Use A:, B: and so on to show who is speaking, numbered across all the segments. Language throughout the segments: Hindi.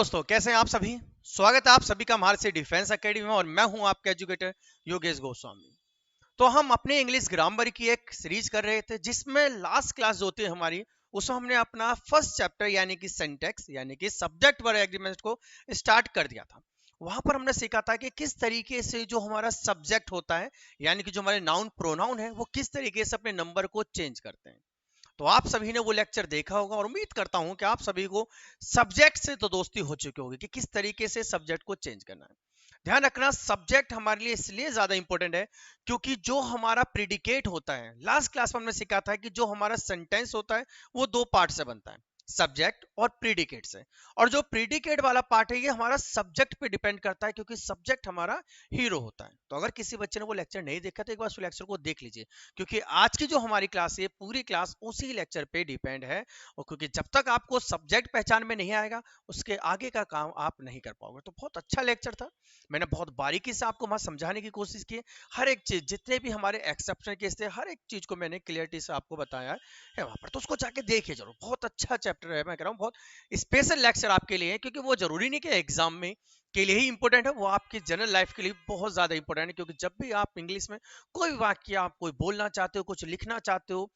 A: दोस्तों, कैसे हैं आप सभी। स्वागत है आप सभी का हमारे से डिफेंस एकेडमी में और मैं हूं आपका एजुकेटर योगेश गोस्वामी। तो हम अपने इंग्लिश ग्रामर की एक सीरीज कर रहे थे जिसमें लास्ट क्लास जो होती है हमारी, उसमें हमने अपना फर्स्ट चैप्टर यानी कि सिंटैक्स यानी कि सब्जेक्ट वर्ब एग्रीमेंट को स्टार्ट कर दिया था। वहां पर हमने सीखा था कि किस तरीके से जो हमारा सब्जेक्ट होता है यानी कि जो हमारे नाउन प्रोनाउन है वो किस तरीके से अपने नंबर को चेंज करते हैं। तो आप सभी ने वो लेक्चर देखा होगा और उम्मीद करता हूं कि आप सभी को सब्जेक्ट से तो दोस्ती हो चुकी होगी कि किस तरीके से सब्जेक्ट को चेंज करना है। ध्यान रखना, सब्जेक्ट हमारे लिए इसलिए ज्यादा इंपॉर्टेंट है क्योंकि जो हमारा प्रिडिकेट होता है, लास्ट क्लास में हमने सीखा था कि जो हमारा सेंटेंस होता है वो दो पार्ट से बनता है, सब्जेक्ट और प्रीडिकेट से। और जो प्रीडिकेट वाला पार्ट है ये हमारा सब्जेक्ट पे डिपेंड करता है क्योंकि सब्जेक्ट हमारा हीरो होता है। तो अगर किसी बच्चे ने वो लेक्चर नहीं देखा तो एक बार उस लेक्चर को देख लीजिए क्योंकि आज की जो हमारी क्लास है पूरी क्लास उसी लेक्चर पे डिपेंड है। और क्योंकि जब तक आपको सब्जेक्ट पहचान में नहीं आएगा उसके आगे का काम आप नहीं कर पाओगे। तो बहुत अच्छा लेक्चर था, मैंने बहुत बारीकी से आपको वहां समझाने की कोशिश की। हर एक चीज, जितने भी हमारे एक्सेप्शन केस थे, हर एक चीज को मैंने क्लियरिटी से आपको बताया है वहां पर। तो उसको जाके देखिए जरूर, बहुत अच्छा चैप्टर है। मैं कह रहा हूँ बहुत स्पेशल लेक्चर आपके लिए है क्योंकि वो जरूरी नहीं कि एग्जाम में के लिए ही इंपॉर्टेंट है, वो आपकी जनरल लाइफ के लिए बहुत ज्यादा इंपॉर्टेंट है। क्योंकि जब भी आप इंग्लिश में कोई भी वाक्य आप कोई बोलना चाहते हो, कुछ लिखना चाहते हो,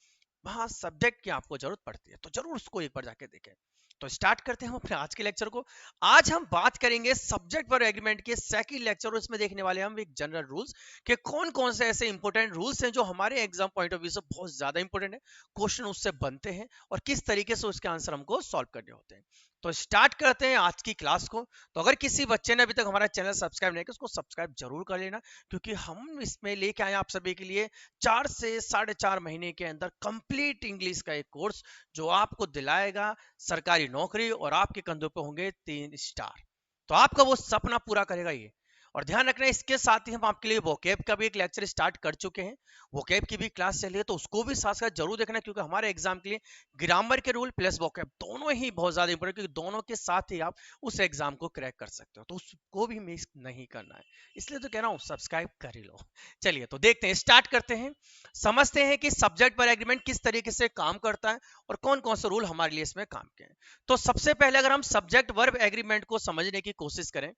A: वहां सब्जेक्ट की आपको जरूरत पड़ती है। तो जरूर उसको एक बार जाके देखें। तो स्टार्ट करते हैं हम अपने आज के लेक्चर को। आज हम बात करेंगे सब्जेक्ट वर्ब एग्रीमेंट के सेकंड लेक्चर और इसमें देखने वाले हम एक जनरल रूल्स के कौन कौन से ऐसे इंपॉर्टेंट रूल्स हैं जो हमारे एग्जाम पॉइंट ऑफ व्यू से बहुत ज्यादा इंपॉर्टेंट है, क्वेश्चन उससे बनते हैं और किस तरीके से उसके आंसर हमको सॉल्व करने होते हैं। तो स्टार्ट करते हैं आज की क्लास को। तो अगर किसी बच्चे ने अभी तक हमारा चैनल सब्सक्राइब नहीं किया उसको सब्सक्राइब जरूर कर लेना क्योंकि हम इसमें लेके आए आप सभी के लिए 4 से 4.5 महीने के अंदर कंप्लीट इंग्लिश का एक कोर्स जो आपको दिलाएगा सरकारी नौकरी और आपके कंधों पे होंगे 3 स्टार। तो आपका वो सपना पूरा करेगा ये। और ध्यान रखना, इसके साथ ही हम आपके लिए वोकैब का भी एक लेक्चर स्टार्ट कर चुके हैं। वोकैब की भी क्लास चल रही है तो उसको भी साथ साथ जरूर देखना क्योंकि हमारे एग्जाम के लिए ग्रामर के रूल प्लस वोकैब दोनों ही बहुत ज्यादा इंपॉर्टेंट, क्योंकि दोनों के साथ ही आप उस एग्जाम को क्रैक कर सकते हो। तो उसको भी मिस नहीं करना है, इसलिए तो कह रहा हूँ सब्सक्राइब कर ही लो। चलिए तो देखते हैं, स्टार्ट करते हैं, समझते हैं कि सब्जेक्ट वर्ब एग्रीमेंट किस तरीके से काम करता है और कौन कौन से रूल हमारे लिए इसमें काम के हैं। तो सबसे पहले अगर हम सब्जेक्ट वर्ब एग्रीमेंट को समझने की कोशिश करें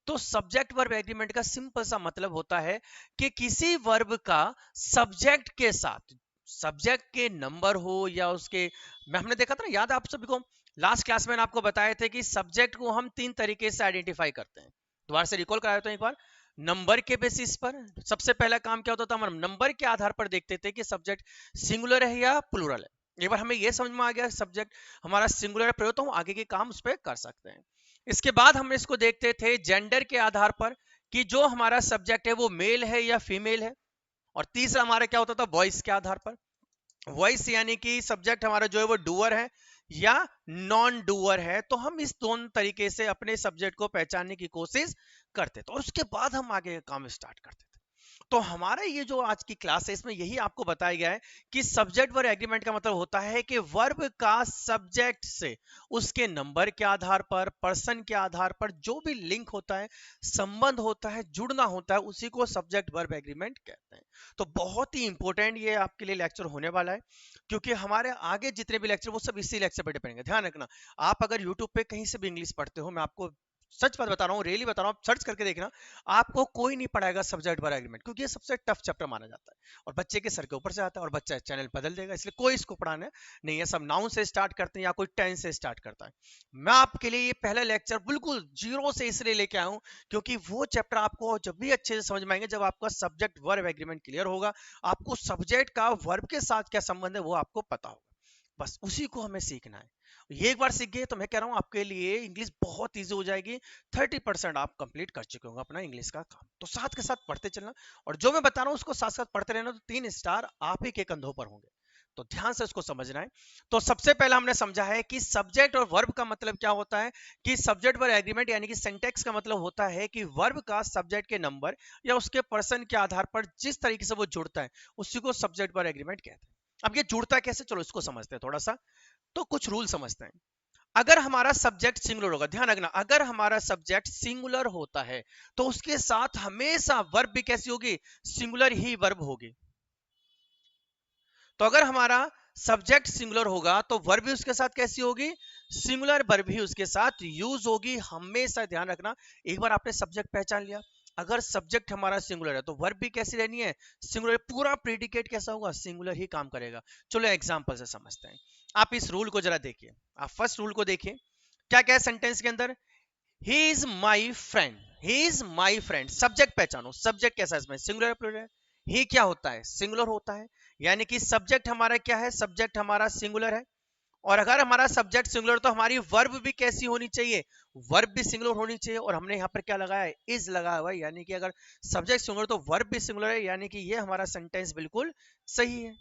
A: तो सब्जेक्ट वर्ब एग्रीमेंट का सिंपल सा मतलब होता है कि किसी वर्ब का सब्जेक्ट के साथ, सब्जेक्ट के नंबर हो या उसके, मैं हमने देखा था ना, याद है आप सभी को, लास्ट क्लास में आपको बताए थे कि सब्जेक्ट को हम 3 तरीके से आइडेंटिफाई करते हैं। दोबारा से रिकॉल कराया तो एक बार, नंबर के बेसिस पर सबसे पहला काम क्या होता था, हम नंबर के आधार पर देखते थे कि सब्जेक्ट सिंगुलर है या प्लूरल है। एक बार हमें यह समझ में आ गया सब्जेक्ट हमारा सिंगुलर प्रयोग, तो हम आगे के काम उस पर कर सकते हैं। इसके बाद हम इसको देखते थे जेंडर के आधार पर कि जो हमारा सब्जेक्ट है वो मेल है या फीमेल है। और तीसरा हमारा क्या होता था, वॉइस के आधार पर, वॉइस यानी कि सब्जेक्ट हमारा जो है वो डूअर है या नॉन डूअर है। तो हम इस दोनों तरीके से अपने सब्जेक्ट को पहचानने की कोशिश करते थे और उसके बाद हम आगे काम स्टार्ट करते थे। तो हमारा ये जो आज की क्लास है इसमें यही आपको बताया गया है कि सब्जेक्ट वर्ब एग्रीमेंट का मतलब होता है कि वर्ब का सब्जेक्ट से उसके नंबर के आधार पर, पर्सन के आधार पर जो भी लिंक होता है, संबंध होता है, जुड़ना होता है, उसी को सब्जेक्ट वर्ब एग्रीमेंट कहते हैं। तो बहुत ही इंपॉर्टेंट ये आपके लिए लेक्चर होने वाला है क्योंकि हमारे आगे जितने भी लेक्चर वो सब इसी लेक्चर पर डिपेंड है। ध्यान रखना, आप अगर यूट्यूब पे कहीं से भी इंग्लिश पढ़ते हो, मैं आपको सच बात बता रहा हूँ, रियली बता रहा हूँ, सर्च करके देखना, आपको कोई नहीं पढ़ाएगा सब्जेक्ट वर्ब एग्रीमेंट क्योंकि ये सबसे टफ चैप्टर माना जाता है और बच्चे के सर के ऊपर से आता है और बच्चा चैनल बदल देगा, इसलिए कोई इसको पढ़ाना नहीं है। सब नाउन से स्टार्ट करते हैं या कोई टेंस से स्टार्ट करता है। मैं आपके लिए ये पहला लेक्चर बिल्कुल जीरो से इसलिए लेके आया हूँ क्योंकि वो चैप्टर आपको जब भी अच्छे से समझ में आएंगे जब आपका सब्जेक्ट वर्ब एग्रीमेंट क्लियर होगा, आपको सब्जेक्ट का वर्ब के साथ क्या संबंध है वो आपको पता होगा। बस उसी को हमें सीखना है। ये एक बार सीख गए तो मैं कह रहा हूं आपके लिए इंग्लिश बहुत इजी हो जाएगी। 30% आप कंप्लीट कर चुके होंगे अपना इंग्लिश का काम। तो साथ के साथ पढ़ते चलना और जो मैं बता रहा हूं उसको साथ साथ पढ़ते रहना, तो 3 स्टार आप ही के कंधों पर होंगे। तो ध्यान से इसको समझना है। तो सबसे पहला हमने समझा है कि सब्जेक्ट और वर्ब का मतलब क्या होता है, कि सब्जेक्ट वर्ब एग्रीमेंट यानी कि सिंटैक्स का मतलब होता है कि वर्ब का सब्जेक्ट के नंबर या उसके पर्सन के आधार पर जिस तरीके से वो जुड़ता है उसी को सब्जेक्ट वर्ब एग्रीमेंट कहते हैं। अब ये जुड़ता कैसे, चलो इसको समझते हैं थोड़ा सा। तो कुछ रूल समझते हैं। अगर हमारा सब्जेक्ट सिंगुलर होगा, ध्यान रखना, अगर हमारा सब्जेक्ट सिंगुलर होता है तो उसके साथ हमेशा वर्ब भी कैसी होगी, सिंगुलर ही वर्ब होगी। तो अगर हमारा सब्जेक्ट सिंगुलर होगा तो वर्ब भी उसके साथ कैसी होगी, सिंगुलर वर्ब भी उसके साथ यूज होगी। हमेशा ध्यान रखना, एक बार आपने सब्जेक्ट पहचान लिया, अगर सब्जेक्ट हमारा सिंगुलर है तो वर्ब भी कैसी रहनी है, सिंगुलर। पूरा प्रेडिकेट कैसा होगा, सिंगुलर ही काम करेगा। चलो एग्जांपल से समझते हैं। आप इस रूल को जरा देखिए, आप फर्स्ट रूल को देखिए, क्या क्या है सेंटेंस के अंदर, he is my friend, he is my friend. Subject पहचानो, सब्जेक्ट कैसा है इसमें, सिंगुलर है प्लूरल है, ही क्या होता है, सिंगुलर होता है, यानी कि सब्जेक्ट हमारा क्या है, सब्जेक्ट हमारा सिंगुलर है। और अगर हमारा सब्जेक्ट सिंगुलर तो हमारी वर्ब भी कैसी होनी चाहिए, वर्ब भी सिंगुलर होनी चाहिए। और हमने यहाँ पर क्या लगाया है, इज लगा हुआ है, यानी कि अगर सब्जेक्ट सिंगुलर तो वर्ब भी सिंगुलर है, यानी कि ये हमारा सेंटेंस बिल्कुल सही है।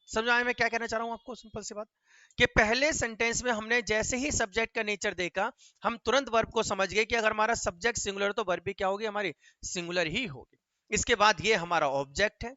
A: समझ आए मैं क्या कहना चाह रहा हूं आपको, सिंपल सी बात, कि पहले सेंटेंस में हमने जैसे ही सब्जेक्ट का नेचर देखा, हम तुरंत वर्ब को समझ गए कि अगर हमारा सब्जेक्ट सिंगुलर है तो वर्ब भी क्या होगी, हमारी सिंगुलर ही होगी। इसके बाद ये हमारा ऑब्जेक्ट है।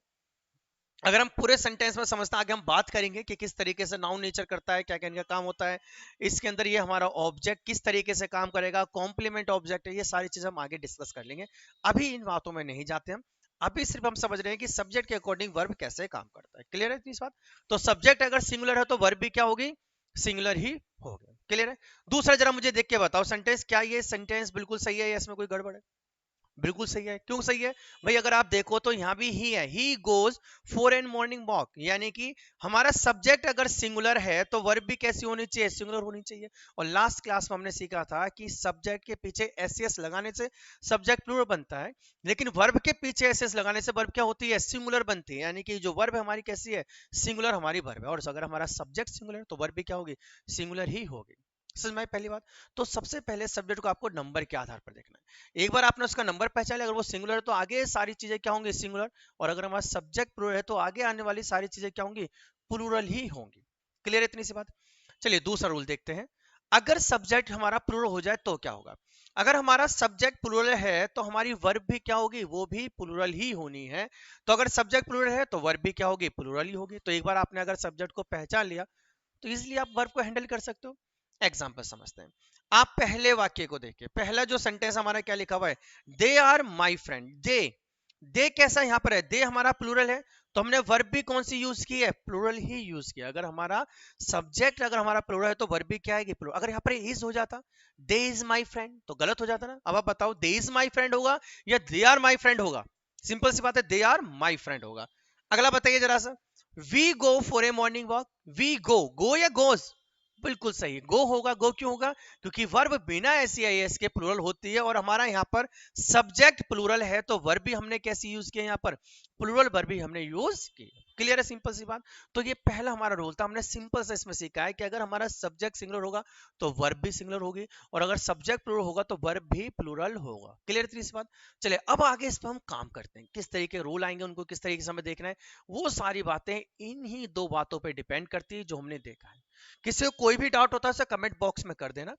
A: अगर हम पूरे सेंटेंस में समझते हैं, आगे हम बात करेंगे कि किस तरीके से नाउन नेचर करता है, क्या क्या इनका काम होता है। इसके अंदर ये हमारा ऑब्जेक्ट किस तरीके से काम करेगा, कॉम्प्लीमेंट ऑब्जेक्ट है, ये सारी चीजें हम आगे डिस्कस कर लेंगे। अभी इन बातों में नहीं जाते हम, अभी सिर्फ हम समझ रहे हैं कि सब्जेक्ट के अकॉर्डिंग वर्ब कैसे काम करता है। क्लियर है इस बात, तो सब्जेक्ट अगर सिंगुलर है तो वर्ब भी क्या होगी, सिंगुलर ही होगी। क्लियर है। दूसरा जरा मुझे देख के बताओ सेंटेंस, क्या ये सेंटेंस बिल्कुल सही है या इसमें कोई गड़बड़ है, बिल्कुल सही है। क्यों सही है भाई, अगर आप देखो तो यहाँ भी ही है, he goes for an morning walk, यानी कि हमारा सब्जेक्ट अगर सिंगुलर है तो वर्ब भी कैसी होनी चाहिए, सिंगुलर होनी चाहिए। और लास्ट क्लास में हमने सीखा था कि सब्जेक्ट के पीछे एस लगाने से सब्जेक्ट प्लूरल बनता है, लेकिन वर्ब के पीछे एस लगाने से वर्ब क्या होती है, सिंगुलर बनती है, यानी कि जो वर्ब हमारी कैसी है, सिंगुलर हमारी वर्ब है। और अगर हमारा सब्जेक्ट सिंगुलर है तो वर्ब भी क्या होगी, सिंगुलर ही होगी। समझ में आई पहली बात। तो सबसे पहले सब्जेक्ट को आपको नंबर के आधार पर देखना है। एक बार आपने उसका नंबर पहचान लिया, अगर वो सिंगुलर है तो आगे सारी चीजें क्या होंगी, सिंगुलर। और अगर हमारा सब्जेक्ट प्लूरल है तो आगे आने वाली सारी चीजें क्या होंगी, प्लूरल ही होंगी। क्लियर है इतनी सी बात। चलिए दूसरा रूल देखते हैं। अगर सब्जेक्ट हमारा प्लूरल हो जाए तो क्या होगा, अगर हमारा सब्जेक्ट प्लूरल है तो हमारी वर्ब भी क्या होगी, वो भी प्लूरल ही होनी है। तो अगर सब्जेक्ट प्लूरल है तो वर्ब भी क्या होगी, प्लूरल ही होगी। तो एक बार आपने अगर सब्जेक्ट को पहचान लिया तो इसलिए आप वर्ब को हैंडल कर सकते हो। एग्जाम्पल समझते हैं। आप पहले वाक्य को देखिए, पहला जो सेंटेंस हमारा क्या लिखा हुआ है, दे आर माई फ्रेंड। दे कैसा यहां पर है, दे हमारा प्लूरल है, तो हमने वर्ब भी कौन सी यूज की है, प्लूरल ही यूज किया। अगर हमारा सब्जेक्ट अगर हमारा प्लूरल है तो वर्ब भी क्या है, प्लूरल। अगर यहाँ पर इज हो जाता, दे इज माई फ्रेंड, तो गलत हो जाता ना। अब आप बताओ, दे इज माई फ्रेंड होगा या दे आर माई फ्रेंड होगा, सिंपल सी बात है, दे आर माई फ्रेंड होगा। अगला बताइए जरा सा, we go for a morning walk, we go, go या गोज, बिल्कुल सही, गो होगा। गो क्यों होगा, क्योंकि वर्ब बिना एस के प्लूरल होती है, और हमारा यहाँ पर सब्जेक्ट प्लूरल है तो वर्ब भी हमने कैसी यूज किया, यहाँ पर प्लूरल वर्ब भी हमने यूज की। क्लियर है, सिंपल सी बात। तो ये पहला हमारा रूल था, हमने सिंपल से इसमें सीखा है कि अगर हमारा सब्जेक्ट सिंगुलर होगा तो वर्ब भी सिंगुलर होगी, और अगर सब्जेक्ट प्लूरल होगा तो वर्ब भी प्लूरल होगा। क्लियर है इस बात। चलिए अब आगे इस पर हम काम करते हैं, किस तरीके के रूल आएंगे, उनको किस तरीके से हमें देखना है, वो सारी बातें इन्हीं दो बातों पर डिपेंड करती है जो हमने देखा है। किसी को कोई भी डाउट होता है उसे कमेंट बॉक्स में कर देना।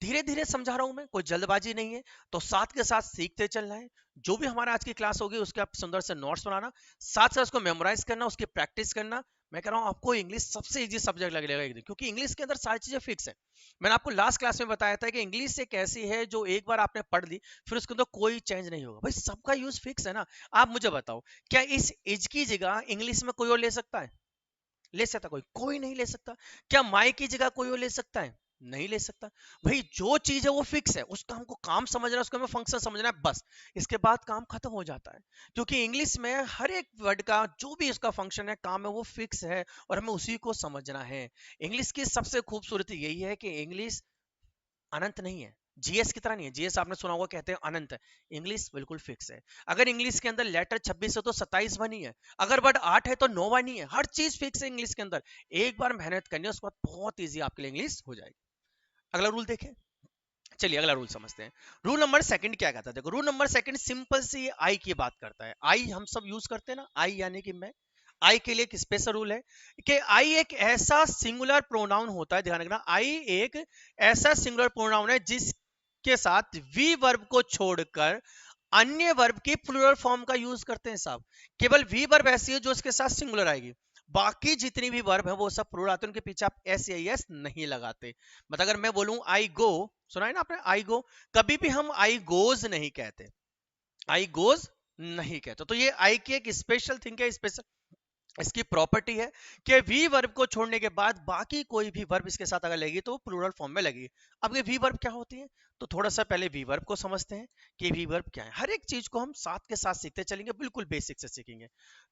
A: धीरे धीरे समझा रहा हूं मैं, कोई जल्दबाजी नहीं है, तो साथ के साथ सीखते चलना है। जो भी हमारा आज की क्लास होगी उसके आप सुंदर से नोट्स बनाना, साथ साथ उसको मेमोराइज करना, उसकी प्रैक्टिस करना। मैं कह रहा हूं आपको इंग्लिश सबसे इजी सब्जेक्ट लगेगा एक दिन, क्योंकि इंग्लिश के अंदर सारी चीजें फिक्स है। मैंने आपको लास्ट क्लास में बताया था कि इंग्लिश एक ऐसी है जो एक बार आपने पढ़ ली फिर उसके अंदर कोई चेंज नहीं होगा। भाई सबका यूज फिक्स है ना। आप मुझे बताओ, क्या इस इज की जगह इंग्लिश में कोई और ले सकता है, ले सकता कोई, कोई नहीं ले सकता। क्या माई की जगह कोई और ले सकता है, नहीं ले सकता। भाई जो चीज है वो फिक्स है, उसका हमको काम समझना है, उसका हमें फंक्शन समझना है, बस इसके बाद काम खत्म हो जाता है। क्योंकि इंग्लिश में हर एक वर्ड का जो भी उसका फंक्शन है, काम है, वो फिक्स है और हमें उसी को समझना है। इंग्लिश की सबसे खूबसूरती यही है कि इंग्लिश अनंत नहीं है, जीएस की तरह नहीं है। जीएस आपने सुना होगा, कहते हैं अनंत है, इंग्लिश बिल्कुल फिक्स है। अगर इंग्लिश के अंदर लेटर 26 है तो 27 बनी है, अगर वर्ड 8 है तो 9 बनी है, हर चीज फिक्स है इंग्लिश के अंदर। एक बार मेहनत करनी है, उसके बाद बहुत ईजी आपके लिए इंग्लिश हो जाएगी। अगला रूल देखें, चलिए अगला रूल समझते हैं। रूल नंबर सेकंड क्या कहता है, देखो रूल नंबर सेकंड सिंपल सी आई की बात करता है। आई हम सब यूज करते हैं ना, आई यानी कि मैं। आई के लिए एक स्पेशल रूल है कि आई एक ऐसा सिंगुलर प्रोनाउन होता है, ध्यान रखना, आई एक ऐसा सिंगुलर प्रोनाउन है जिसके साथ वी वर्ब को छोड़कर अन्य वर्ब की प्लूरल फॉर्म का यूज करते हैं साहब। केवल वी वर्ब ऐसी है जो उसके साथ सिंगुलर आएगी, बाकी जितनी भी वर्ब है वो सब प्लूरल आते हैं, उनके पीछे आप एस या एस नहीं लगाते। मतलब अगर मैं बोलूं आई गो, सुना है ना आपने, आई गो, कभी भी हम आई गोज नहीं कहते, आई गोज नहीं कहते। तो ये आई की एक स्पेशल थिंग है, स्पेशल इसकी प्रॉपर्टी है कि वी वर्ब को छोड़ने के बाद बाकी कोई भी वर्ब इसके साथ अगर लगी तो प्लूरल फॉर्म में लगेगी। अब ये वी वर्ब क्या होती है, तो थोड़ा सा पहले वी वर्ब को समझते हैं कि वी वर्ब क्या है। हर एक चीज को हम साथ के साथ सीखते चलेंगे, बिल्कुल बेसिक से सीखेंगे।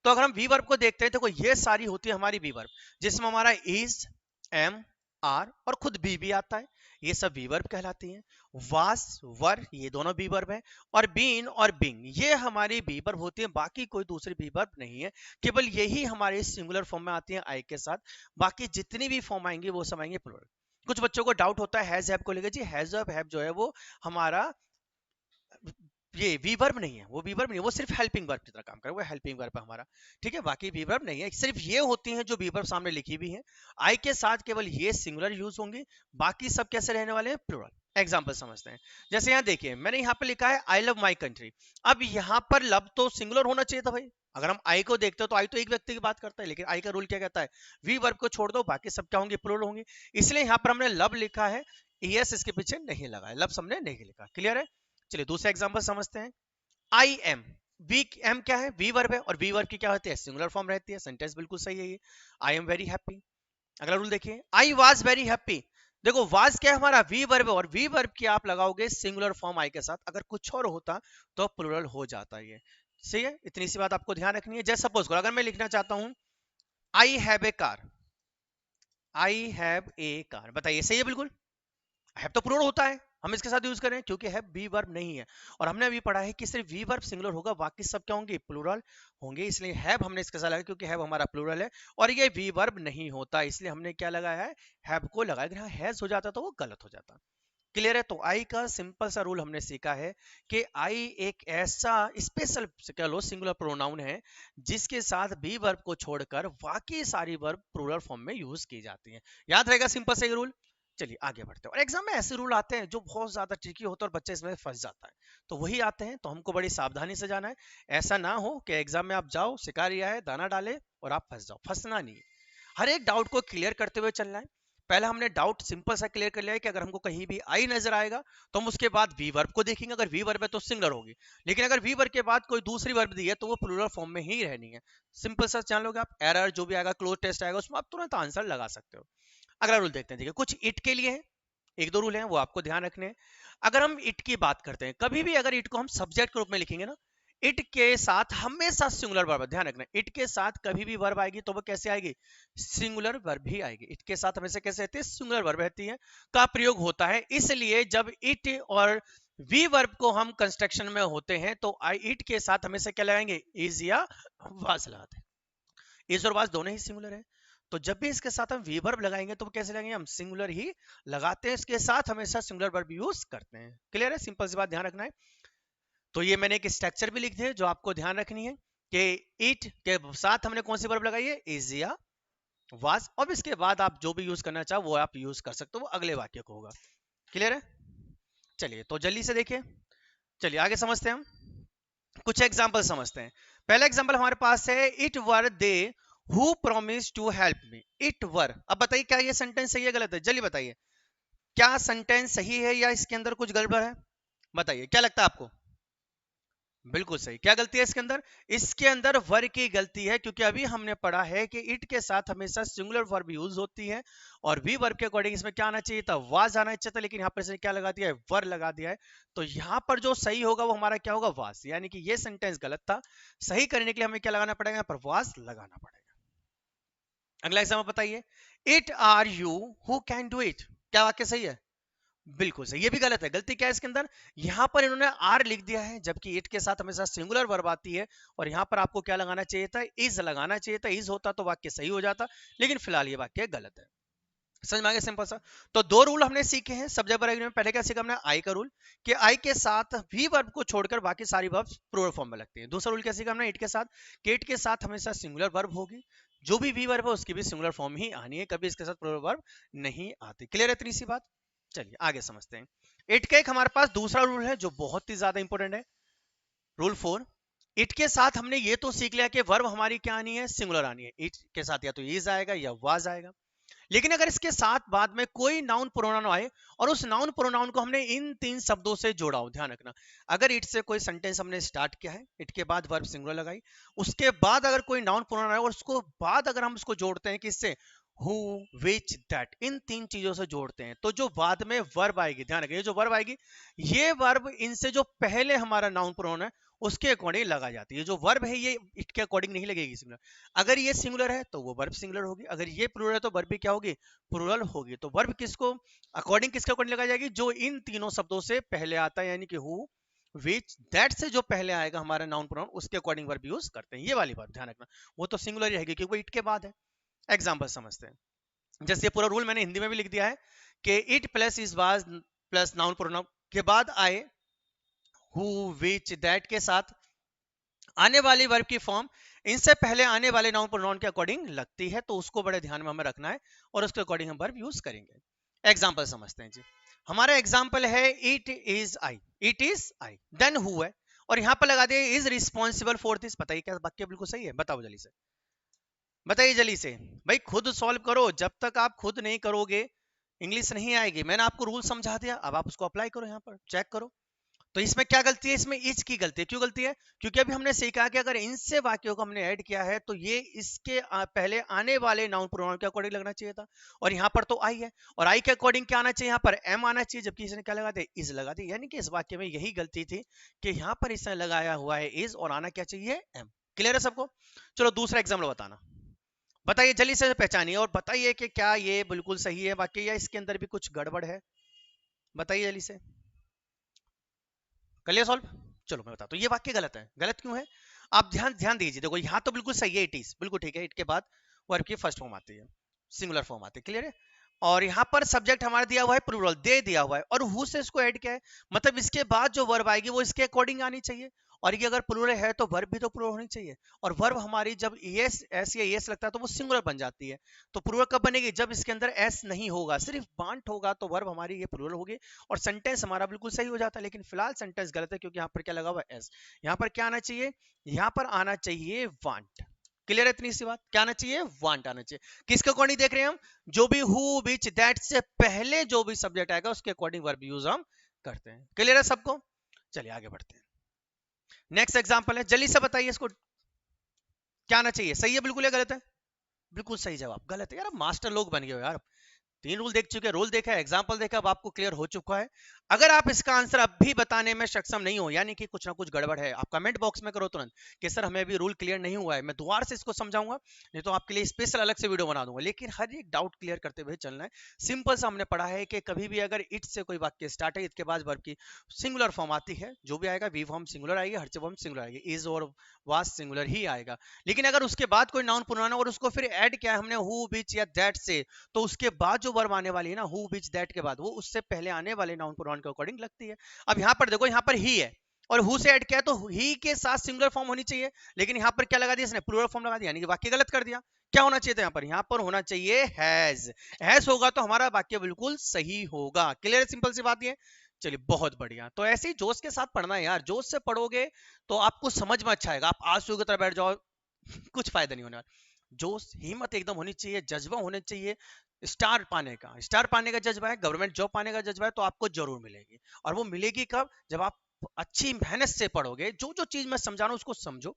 A: तो अगर हम वी वर्ब को देखते हैं तो ये सारी होती है हमारी वी वर्ब, जिसमें हमारा इज, एम, आर और खुद बी भी आता है, ये सब वी वर्ब कहलाती हैं। वास, वर, ये दोनों बी वर्ब है, और बीन और बिंग ये हमारी बी वर्ब होती है, बाकी कोई दूसरी बी वर्ब नहीं है। केवल यही हमारे सिंगुलर फॉर्म में आती है आई के साथ, बाकी जितनी भी फॉर्म आएंगे वो सब आएंगे प्लूरल। कुछ बच्चों को डाउट होता है हैज हैव को लेकर, जी हैज हैव जो है वो हमारा ये वी वर्ब नहीं है, वो वी वर्ब नहीं है, वो सिर्फ हेल्पिंग वर्ब की तरह काम करे, वो हेल्पिंग वर्ब है हमारा, ठीक है। बाकी वी वर्ब नहीं है, सिर्फ ये होती हैं जो वी वर्ब सामने लिखी भी है। आई के साथ केवल ये सिंगुलर यूज होंगी, बाकी सब कैसे रहने वाले हैं, प्लूरल। एग्जाम्पल समझते हैं, जैसे यहाँ देखिए मैंने यहाँ पे लिखा है आई लव माई कंट्री। अब यहाँ पर लव तो सिंगुलर होना चाहिए था भाई, अगर हम आई को देखते हो तो आई तो एक व्यक्ति की बात करता है, लेकिन आई का रूल क्या कहता है, वी वर्ब को छोड़ दो बाकी सब क्या होंगे, प्लूरल होंगे। इसलिए यहाँ पर हमने लव लिखा है, एस इसके पीछे नहीं लगा है, लव हमने नहीं लिखा। क्लियर है, चलिए दूसरा एग्जाम्पल समझते हैं। आई एम, वी एम क्या है, वी वर्ब है, और वी वर्ब की क्या होती है, सिंगुलर फॉर्म रहती है। सेंटेंस बिल्कुल सही है ये, आई एम वेरी हैप्पी। अगला रूल देखिए, आई वाज वेरी हैप्पी। देखो वाज क्या है, हमारा वी वर्ब है, और वी वर्ब की आप लगाओगे सिंगुलर फॉर्म आई के साथ, अगर कुछ और होता तो प्लूरल हो जाता है ये। सही है, इतनी सी बात आपको ध्यान रखनी है। जैसे सपोज करो अगर मैं लिखना चाहता हूं I have a car, I have a car, बताइए सही है बिल्कुल, हैव तो प्लूरल होता है, हम इसके साथ यूज करें क्योंकि हैव वी वर्ब नहीं है, और हमने अभी पढ़ा है कि सिर्फ वी वर्ब सिंगुलर होगा, बाकी सब क्या होंगे, प्लूरल होंगे, इसलिए हैव हमने इसके साथ लगाया क्योंकि हैव हमारा प्लूरल है और ये वी वर्ब नहीं होता, इसलिए हमने क्या लगाया है, हैव को लगाया। अगर हैज हो जाता तो वो गलत हो जाता। क्लियर है, तो आई का सिंपल सा रूल हमने सीखा है कि आई एक ऐसा स्पेशल कह लो सिंगुलर प्रोनाउन है जिसके साथ बी वर्ब को छोड़कर बाकी सारी वर्ब प्लूरल फॉर्म में यूज की जाती हैं। याद रहेगा सिंपल से रूल। चलिए आगे बढ़ते हैं, और एग्जाम में ऐसे रूल आते हैं जो बहुत ज्यादा ट्रिकी होता है और बच्चे इसमें फंस जाता है, तो वही आते हैं, तो हमको बड़ी सावधानी से जाना है। ऐसा ना हो कि एग्जाम में आप जाओ शिकारिया है दाना डाले और आप फंस जाओ, फंसना नहीं है। हर एक डाउट को क्लियर करते हुए चलना है। पहले हमने डाउट सिंपल सा क्लियर कर लिया है कि अगर हमको कहीं भी आई नजर आएगा तो हम उसके बाद वी वर्ब को देखेंगे, अगर वी वर्ब है तो सिंगुलर होगी, लेकिन अगर वी वर्ब के बाद कोई दूसरी वर्ब दी है तो वो प्लूरल फॉर्म में ही रहनी है। सिंपल सा जान लोगे आप, एरर जो भी आएगा, क्लोज टेस्ट आएगा, उसमें आप तुरंत आंसर लगा सकते हो। अगला रूल देखते हैं, देखिए कुछ इट के लिए है, एक दो रूल हैं वो आपको ध्यान रखने हैं। अगर हम इट की बात करते हैं, कभी भी अगर इट को हम सब्जेक्ट के रूप में लिखेंगे ना, इट के साथ हमेशा सिंगुलर वर्ब, ध्यान रखना, इट के साथ कभी भी वर्ब आएगी तो वो कैसे आएगी, सिंगुलर वर्ब ही आएगी। इट के साथ हमेशा कैसे रहती है, सिंगुलर वर्ब रहती है, का प्रयोग होता है। इसलिए जब इट और वी वर्ब को हम कंस्ट्रक्शन में होते हैं तो आई इट के साथ हमेशा क्या लगाएंगे, इज या वाज लगाते हैं। इज और वाज दोनों ही सिंगुलर है, तो जब भी इसके साथ हम वी वर्ब लगाएंगे तो कैसे लगाएंगे, हम सिंगुलर ही लगाते हैं, इसके साथ हमेशा सिंगुलर वर्ब यूज करते हैं। क्लियर है, सिंपल सी बात ध्यान रखना है। तो ये मैंने एक स्ट्रक्चर भी लिख दिया जो आपको ध्यान रखनी है कि इट के साथ हमने कौन सी वर्ब लगाई है, इज या वाज, और इसके बाद आप जो भी यूज करना चाहो वो आप यूज कर सकते हो, वो अगले वाक्य को होगा। क्लियर है, चलिए तो जल्दी से देखिए, चलिए आगे समझते हैं हम, कुछ एग्जाम्पल समझते हैं। पहला एग्जाम्पल हमारे पास है, it were they who promise to help me, it were. अब बताइए क्या ये सेंटेंस सही है गलत है, जल्दी बताइए, क्या सेंटेंस सही है या इसके अंदर कुछ गड़बड़ है, बताइए क्या लगता है आपको। बिल्कुल सही, क्या गलती है इसके अंदर, इसके अंदर वर्ब की गलती है, क्योंकि अभी हमने पढ़ा है कि इट के साथ हमेशा सिंगुलर वर्ब यूज होती है, और वी वर्ब के अकॉर्डिंग इसमें क्या आना चाहिए था, वाज आना चाहिए था, लेकिन यहाँ पर इसने क्या लगा दिया है, वर लगा दिया है। तो यहाँ पर जो सही होगा वो हमारा क्या होगा, वाज, यानी कि ये सेंटेंस गलत था, सही करने के लिए हमें क्या लगाना पड़ेगा, यहाँ पर वाज लगाना पड़ेगा। अगला एग्जाम्पल बताइए, it are you who can do it, क्या वाक्य सही है, बिल्कुल सही, ये भी गलत है। गलती क्या है इसके अंदर, यहां पर इन्होंने आर लिख दिया है, जबकि इट के साथ हमेशा सिंगुलर वर्ब आती है, और यहां पर आपको क्या लगाना चाहिए था, इज लगाना चाहिए था, इज होता तो वाक्य सही हो जाता, लेकिन फिलहाल ये वाक्य गलत है। समझ में आ गया सिंपल सा। तो दो रूल हमने सीखे हैं सब्जेक्ट वर्ब में। पहले क्या सीखा हमने, आई का रूल, कि आई के साथ वी वर्ब को छोड़कर बाकी सारी वर्ब प्लूरल फॉर्म में लगती है। दूसरा रूल क्या सीखा हमने, इट के साथ, कि इट के साथ हमेशा सिंगुलर वर्ब होगी, जो भी वी वर्ब है उसकी भी सिंगुलर फॉर्म ही आनी है, कभी इसके साथ प्लूरल वर्ब नहीं आती। क्लियर है इतनी सी बात, चलिए आगे समझते हैं। इट का एक हमारे पास दूसरा रूल है जो बहुत ही ज्यादा इंपॉर्टेंट है, रूल 4। इट के साथ हमने ये तो सीख लिया कि वर्ब हमारी क्या आनी है, सिंगुलर आनी है, इट के साथ या तो इज आएगा या वाज आएगा। लेकिन अगर इसके साथ बाद में कोई नाउन प्रोनाउन आए और उस नाउन प्रोनाउन को हमने इन 3 शब्दों से जोड़ा हो, ध्यान रखना, अगर इट से कोई सेंटेंस हमने स्टार्ट किया है, इट के बाद वर्ब सिंगुलर लगाई, उसके बाद अगर कोई नाउन प्रोनाउन आए और उसको बाद अगर हम उसको जोड़ते हैं किससे, हु, विच, दैट, इन 3 चीजों से जोड़ते हैं, तो जो बाद में वर्ब आएगी, ध्यान रखिए, जो वर्ब आएगी, ये वर्ब इनसे जो पहले हमारा नाउन प्रोनाउन है उसके अकॉर्डिंग लगा जाती है। जो वर्ब है ये इट के अकॉर्डिंग नहीं लगेगी सिंगुलर। अगर ये सिंगुलर है तो वो वर्ब सिंगुलर होगी, अगर ये प्लूरल है तो वर्ब भी क्या होगी, प्लूरल होगी। तो वर्ब किसको अकॉर्डिंग, किसके अकॉर्डिंग लगाई जाएगी, जो इन तीनों शब्दों से पहले आता है, यानी कि हु, विच, दैट से जो पहले आएगा हमारा नाउन प्रोनाउन, उसके अकॉर्डिंग वर्ब यूज करते हैं। ये वाली बात ध्यान रखना, वो तो सिंगुलर ही रहेगी क्योंकि वो इट के बाद है। एग्जाम्पल समझते हैं, जैसे पूरा रूल मैंने हिंदी में भी लिख दिया है कि it plus is, was plus noun pronoun के बाद आए हु, विच, दैट के साथ आने वाली वर्ब की फॉर्म इनसे पहले आने वाले नाउन प्रोनाउन के अकॉर्डिंग लगती है, तो उसको बड़े ध्यान में हमें रखना है और उसके अकॉर्डिंग हम वर्ब यूज करेंगे। एग्जांपल समझते हैं जी। हमारा एग्जांपल है it is I, it is I, then who है और यहां पर लगा दिया इज रिस्पॉन्सिबल फॉर दिस। बताइए क्या वाक्य बिल्कुल सही है, बताओ जल्दी से, बताइए जल्दी से भाई, खुद सॉल्व करो, जब तक आप खुद नहीं करोगे इंग्लिश नहीं आएगी। मैंने आपको रूल समझा दिया, अब आप उसको अप्लाई करो, यहाँ पर चेक करो। तो इसमें क्या गलती है, इसमें इज की गलती है। क्यों गलती है, क्योंकि अभी हमने सीखा कि अगर इनसे वाक्यों को हमने ऐड किया है तो ये इसके पहले आने वाले नाउन प्रोनाउन के अकॉर्डिंग लगना चाहिए था, और यहाँ पर तो आई है और आई के अकॉर्डिंग क्या आना चाहिए, यहाँ पर एम आना चाहिए, जबकि इसने क्या लगा दिया, इज लगा दिया। यानी कि इस वाक्य में यही गलती थी कि यहाँ पर इसने लगाया हुआ है इज और आना क्या चाहिए, एम। क्लियर है सबको। चलो दूसरा एग्जाम्पल बताना, बताइए जल्दी से पहचानिए और बताइए कि क्या ये बिल्कुल सही है वाक्य या इसके अंदर भी कुछ गड़बड़ है, बताइए जल्दी से। कर लिया सॉल्व, चलो मैं बताता हूँ। ये वाक्य गलत है, गलत क्यों है, आप ध्यान ध्यान दीजिए। देखो यहाँ तो बिल्कुल सही है, इट इज बिल्कुल ठीक है, इट के बाद वर्ब की फर्स्ट फॉर्म आती है, सिंगुलर फॉर्म आती है, क्लियर है। और यहाँ पर सब्जेक्ट हमारा दिया हुआ है प्लूरल, दे दिया हुआ है, और हु से इसको ऐड किया है, मतलब इसके बाद जो वर्ब आएगी वो इसके अकॉर्डिंग आनी चाहिए। और ये अगर प्लूरल है तो वर्ब भी तो प्लूरल होनी चाहिए, और वर्ब हमारी जब एस एस या एस लगता है तो वो सिंगुलर बन जाती है। तो प्लूरल कब बनेगी, जब इसके अंदर एस नहीं होगा, सिर्फ बांट होगा, तो वर्ब हमारी ये प्लूरल होगी और सेंटेंस हमारा बिल्कुल सही हो जाता है। लेकिन फिलहाल सेंटेंस गलत है क्योंकि यहाँ पर क्या लगा हुआ है, एस। यहाँ पर क्या आना चाहिए, यहाँ पर आना चाहिए वांट। क्लियर है इतनी सी बात, क्या आना चाहिए, वांट आना चाहिए। किसके अकॉर्डिंग देख रहे हैं हम, जो भी हु, विच, दैट से पहले जो भी सब्जेक्ट आएगा उसके अकॉर्डिंग वर्ब यूज हम करते हैं। क्लियर है सबको, चलिए आगे बढ़ते हैं। नेक्स्ट एग्जांपल है, जल्दी से बताइए इसको क्या आना चाहिए, सही है बिल्कुल या गलत है, बिल्कुल सही जवाब, गलत है। यार मास्टर लोग बन गए हो यार, 3 रूल देख चुके, रूल देखा है, एग्जाम्पल देखा, अब आपको क्लियर हो चुका है। अगर आप इसका आंसर अब भी बताने में सक्षम नहीं हो, यानी कि कुछ ना कुछ गड़बड़ है, आप कमेंट बॉक्स में करो तुरंत कि सर हमें अभी रूल क्लियर नहीं हुआ है, मैं दोबारा से इसको समझाऊंगा, नहीं तो आपके लिए स्पेशल अलग से वीडियो बना दूंगा। लेकिन हर एक डाउट क्लियर करते हुए चलना है। सिंपल सा हमने पढ़ा है कि कभी भी अगर इट से कोई वाक्य स्टार्ट है, इसके बाद वर्ब की सिंगुलर फॉर्म आती है, जो भी आएगा वी फॉर्म सिंगुलर आएगी, हर फॉर्म सिंगुलर आएगी, इज और वाज सिंगुलर ही आएगा। लेकिन अगर उसके बाद कोई नाउन प्रोनाउन और उसको फिर ऐड किया हमने हु, विच या दैट से, तो उसके बाद जो वर्ब आने वाली है ना, हु, विच, दैट के बाद, वो उससे पहले आने वाले नाउन प्रोनाउन के अकॉर्डिंग लगती है। अब यहाँ पर देखो, यहाँ पर ही है और हु से ऐड किया तो ही के साथ सिंगुलर फॉर्म होनी चाहिए, लेकिन यहाँ पर क्या लगा दिया इसने, प्लूरल फॉर्म लगा दिया, यानी कि वाक्य गलत कर दिया। क्या होना चाहिए था यहाँ पर होना चाहिए हैज। हैज होगा तो हमारा वाक्य बिल्कुल सही होगा। क्लियर, सिंपल सी बात है। चलिए बहुत बढ़िया, तो ऐसे ही जोश के साथ पढ़ना है यार, जोश से पढ़ोगे तो आपको समझ में अच्छा आएगा। आप आंसू की तरह बैठ जाओ कुछ फायदा नहीं होने वाला। जोश, हिम्मत एकदम होनी चाहिए, जज्बा होने चाहिए। स्टार पाने का, स्टार पाने का जज्बा है, गवर्नमेंट जॉब पाने का जज्बा है, तो आपको जरूर मिलेगी। और वो मिलेगी कब, जब आप अच्छी मेहनत से पढ़ोगे, जो जो चीज मैं समझा रहा हूं उसको समझो,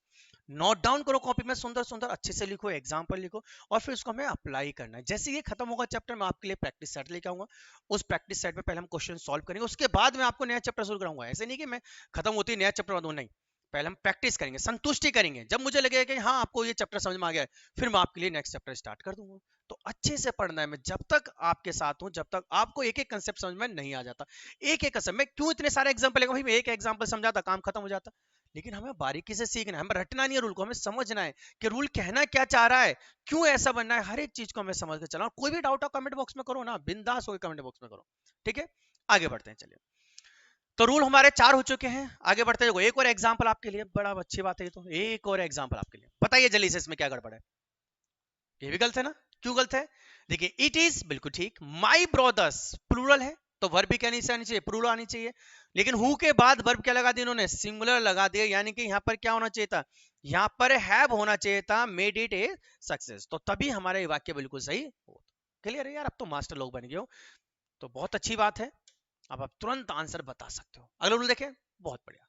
A: नोट डाउन करो कॉपी में, सुंदर सुंदर अच्छे से लिखो, एग्जाम्पल लिखो, और फिर उसको हमें अप्लाई करना है। जैसे ये खत्म होगा चैप्टर, मैं आपके लिए प्रैक्टिस सेट लेके आऊंगा। उस प्रैक्टिस सेट में पहले हम क्वेश्चन सॉल्व करेंगे, उसके बाद मैं आपको नया चैप्टर शुरू कराऊंगा। ऐसे नहीं कि मैं खत्म होती है नया चैप्टर बना दूं, नहीं, पहले हम प्रैक्टिस करेंगे, संतुष्टि करेंगे, जब मुझे लगेगा कि हाँ आपको ये चैप्टर समझ में आ गया है, फिर मैं आपके लिए नेक्स्ट चैप्टर स्टार्ट कर दूंगा। तो अच्छे से पढ़ना है, मैं जब तक आपके साथ हूं, जब तक आपको एक एक कंसेप्ट समझ में नहीं आ जाता, एक एक कंसेप्ट, मैं क्यों इतने सारे एग्जांपल लेगा भाई, मैं एक एग्जांपल समझाता काम खत्म हो जाता। लेकिन हमें बारीकी से सीखना है, हमें रटना नहीं है रूल को, हमें समझना है कि रूल कहना क्या चाह रहा है, क्यों ऐसा बनना है, हर एक चीज को हमें समझ के चलना। कोई भी डाउट हो कमेंट बॉक्स में करो ना, बिंदास होकर कमेंट बॉक्स में करो, ठीक है। आगे बढ़ते हैं, चलिए। तो रूल हमारे 4 हो चुके हैं, आगे बढ़ते हैं। एक और एग्जांपल आपके लिए, बड़ा अच्छी बात है, तो एक और एग्जांपल आपके लिए, बताइए जल्दी से इसमें क्या गड़बड़ है। ये भी गलत है ना, क्यों गलत है, देखिए इट इज बिल्कुल ठीक, माई ब्रदर्स प्लूरल है तो वर्ब भी क्या आनी चाहिए, प्लूरल आनी चाहिए। लेकिन हु के बाद वर्ब क्या लगा दिया इन्होंने, सिंगुलर लगा दिया, यानी कि यहाँ पर क्या होना चाहिए था, यहाँ पर हैव होना चाहिए था, मेड इट ए सक्सेस, तो तभी हमारा ये वाक्य बिल्कुल सही हो। क्लियर है यार, अब तो मास्टर लोग बन गए हो, तो बहुत अच्छी बात है, अब आप तुरंत आंसर बता सकते हो। अगला रूल देखें, बहुत बढ़िया।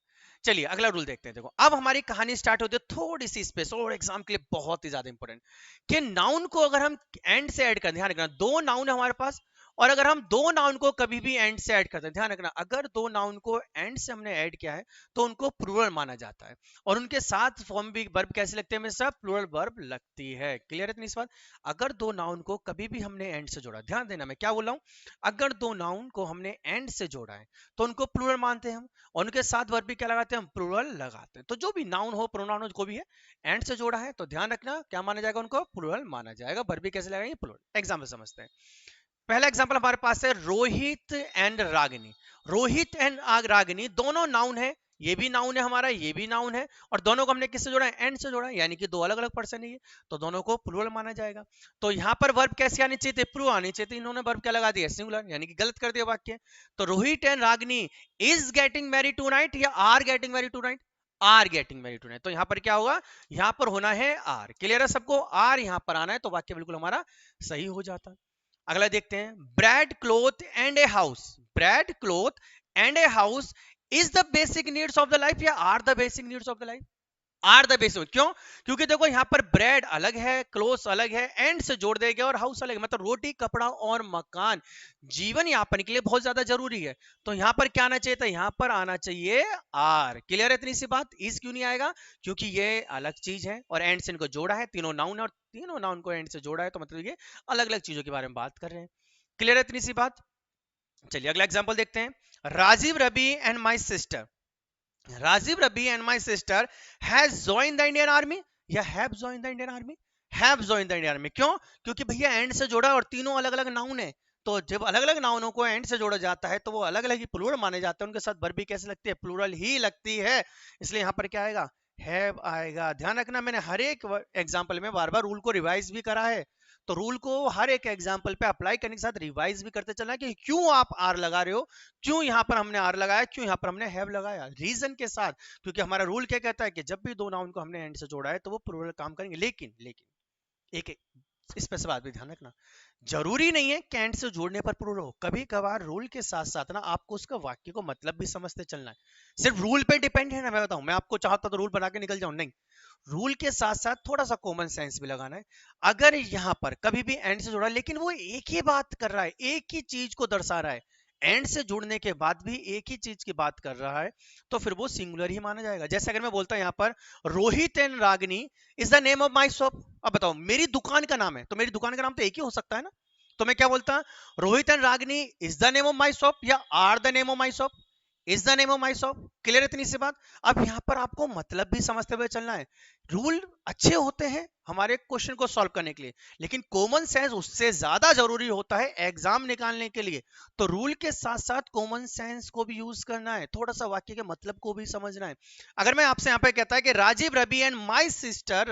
A: चलिए अगला रूल देखते हैं। देखो अब हमारी कहानी स्टार्ट होती है थोड़ी सी स्पेस, और एग्जाम के लिए बहुत ही ज्यादा इंपॉर्टेंट, कि नाउन को अगर हम एंड से ऐड कर, ध्यान रखना दो नाउन है हमारे पास, और अगर हम दो नाउन को कभी भी एंड से ऐड करते हैं, ध्यान रखना अगर दो नाउन को एंड से हमने ऐड किया है तो उनको प्लूरल माना जाता है, और उनके साथ फॉर्म भी वर्ब कैसे लगते हैं, हमेशा प्लूरल वर्ब लगती है। क्लियर है इतनी बात? अगर दो नाउन को कभी भी हमने एंड से जोड़ा, ध्यान देना मैं क्या बोल रहा हूं, अगर दो नाउन को हमने एंड से जोड़ा है तो उनको प्लूरल मानते हैं हम, और उनके साथ वर्ब भी क्या लगाते हैं हम, प्लूरल लगाते हैं। तो जो भी नाउन हो, प्रोनाउन हो, कोई भी है, एंड से जोड़ा है तो ध्यान रखना क्या माना जाएगा, उनको प्लूरल माना जाएगा। वर्ब भी कैसे लगाएंगे, प्लूरल। एग्जाम्पल समझते हैं। पहला एग्जांपल हमारे पास है रोहित एंड रागिनी। रोहित एंड रागिनी दोनों नाउन है, ये भी नाउन है हमारा, ये भी नाउन है, और दोनों को हमने किससे जोड़ा है, एंड से जोड़ा है, यानी कि दो अलग अलग पर्सन है ये, तो दोनों को प्लूरल माना जाएगा। तो यहाँ पर वर्ब कैसे आनी चाहिए थी, प्लूरल आनी चाहिए थी, इन्होंने वर्ब क्या लगा दिया, सिंगुलर, यानी कि गलत कर दिया वाक्य। तो Rohit and Ragini is getting married tonight या are getting married tonight, are getting married tonight. तो यहाँ पर क्या होगा, यहाँ पर होना है आर। क्लियर है सबको, आर यहाँ पर आना है, तो वाक्य बिल्कुल हमारा सही हो जाता है। अगला देखते हैं, bread cloth and a house. Bread cloth and a house is the basic needs of the life या are the basic needs of the life, are the basic. क्यों? क्योंकि देखो यहाँ पर ब्रेड अलग है, क्लोथ अलग है, एंड से जोड़ देगा, और हाउस अलग है, मतलब रोटी कपड़ा और मकान जीवन यापन के लिए बहुत ज्यादा जरूरी है। तो यहाँ पर क्या आना चाहिए था, यहाँ पर आना चाहिए आर। क्लियर है इतनी सी बात? इस क्यों नहीं आएगा, क्योंकि ये अलग चीज है और एंड से इनको जोड़ा है, तीनों नाउन है, और तीनों नाउन को एंड से जोड़ा है, तो मतलब ये अलग अलग चीजों के बारे में बात कर रहे हैं। क्लियर है इतनी सी बात? चलिए अगला एग्जांपल देखते हैं, Rajeev Ravi and my sister. Rajeev Ravi and my sister has joined the Indian army या have joined the Indian army, have joined the Indian army. क्यों? क्योंकि भैया एंड से जोड़ा और तीनों अलग अलग नाउन है, तो जब अलग अलग नाउनों को एंड से जोड़ा जाता है तो वो अलग अलग ही प्लूरल माने जाते हैं, उनके साथ वर्ब भी कैसे लगती है, प्लूरल ही लगती है, इसलिए यहाँ पर क्या आएगा, हैव आएगा। ध्यान रखना मैंने हर एक एग्जाम्पल में बार बार रूल को रिवाइज भी करा है, तो रूल को हर एक एग्जाम्पल पे अप्लाई करने के साथ रिवाइज भी करते चलना कि क्यों आप आर लगा रहे हो, क्यों यहाँ पर हमने आर लगाया, क्यों यहाँ पर हमने हैव लगाया, रीजन के साथ। क्योंकि हमारा रूल क्या कहता है कि जब भी दो नाउन को हमने एंड से जोड़ा है तो वो प्लूरल काम करेंगे, लेकिन एक इस पर बात भी ध्यान रखना, जरूरी नहीं है कि एंड से जोड़ने पर प्लूरल हो, कभी कभार रूल के साथ साथ ना आपको उसका वाक्य को मतलब भी समझते चलना है। सिर्फ रूल पे डिपेंड है ना, मैं बताऊं, मैं आपको चाहता तो रूल बना के निकल जाऊं, नहीं, रूल के साथ साथ थोड़ा सा कॉमन सेंस भी लगाना है। अगर यहां पर कभी भी एंड से जुड़ा लेकिन वो एक ही बात कर रहा है, एक ही चीज को दर्शा रहा है, एंड से जुड़ने के बाद भी एक ही चीज की बात कर रहा है, तो फिर वो सिंगुलर ही माना जाएगा। जैसे अगर मैं बोलता हूं यहां पर Rohit and Ragini is the name of my shop, अब बताओ मेरी दुकान का नाम है, तो मेरी दुकान का नाम तो एक ही हो सकता है ना, तो मैं क्या बोलता, Rohit and Ragini is the name of my shop या are the name of my shop, is the name of my shop. Clear इतनी सी बात? अब यहां पर आपको मतलब भी समझते हुए चलना है। रूल अच्छे होते हैं हमारे क्वेश्चन को सॉल्व करने के लिए, लेकिन कॉमन सेंस उससे ज्यादा जरूरी होता है एग्जाम निकालने के लिए। तो रूल के साथ साथ कॉमन सेंस को भी यूज करना है, थोड़ा सा वाक्य के मतलब को भी समझना है। अगर मैं आपसे यहाँ पे कहता है कि Rajeev Ravi and my sister,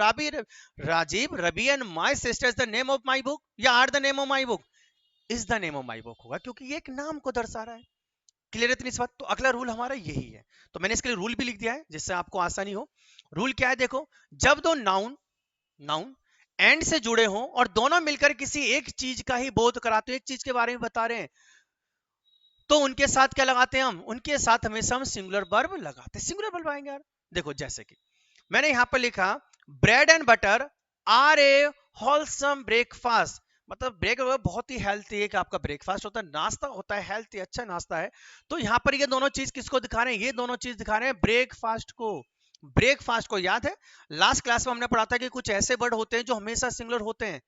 A: Rajeev Ravi and my sister is the name of my book या are the name of my book, is the name of my book होगा, क्योंकि ये एक नाम को दर्शा रहा है। क्लियर है इतनी बात? तो अगला रूल हमारा यही है, तो मैंने इसके लिए रूल भी लिख दिया है जिससे आपको आसानी हो। रूल क्या है, देखो, जब दो नाउन नाउन एंड से जुड़े हों और दोनों मिलकर किसी एक चीज का ही बोध कराते हो, एक चीज के बारे में बता रहे हैं, तो उनके साथ क्या लगाते हैं हम, उनके साथ हमेशा हम सिंगुलर वर्ब लगाते हैं। सिंगुलर वर्ब आएंगे यार, देखो जैसे कि मैंने यहां पर लिखा bread and butter are a wholesome breakfast, मतलब ब्रेक बहुत ही हेल्थी एक आपका ब्रेकफास्ट होता है, नाश्ता होता है, हेल्थी अच्छा नाश्ता है। तो यहाँ पर ये दोनों चीज किसको दिखा रहे हैं, ये दोनों चीज दिखा रहे हैं ब्रेकफास्ट को। ब्रेकफास्ट को याद है लास्ट क्लास में हमने पढ़ा था कि कुछ ऐसे वर्ड होते हैं जो हमेशा सिंगुलर होते हैं,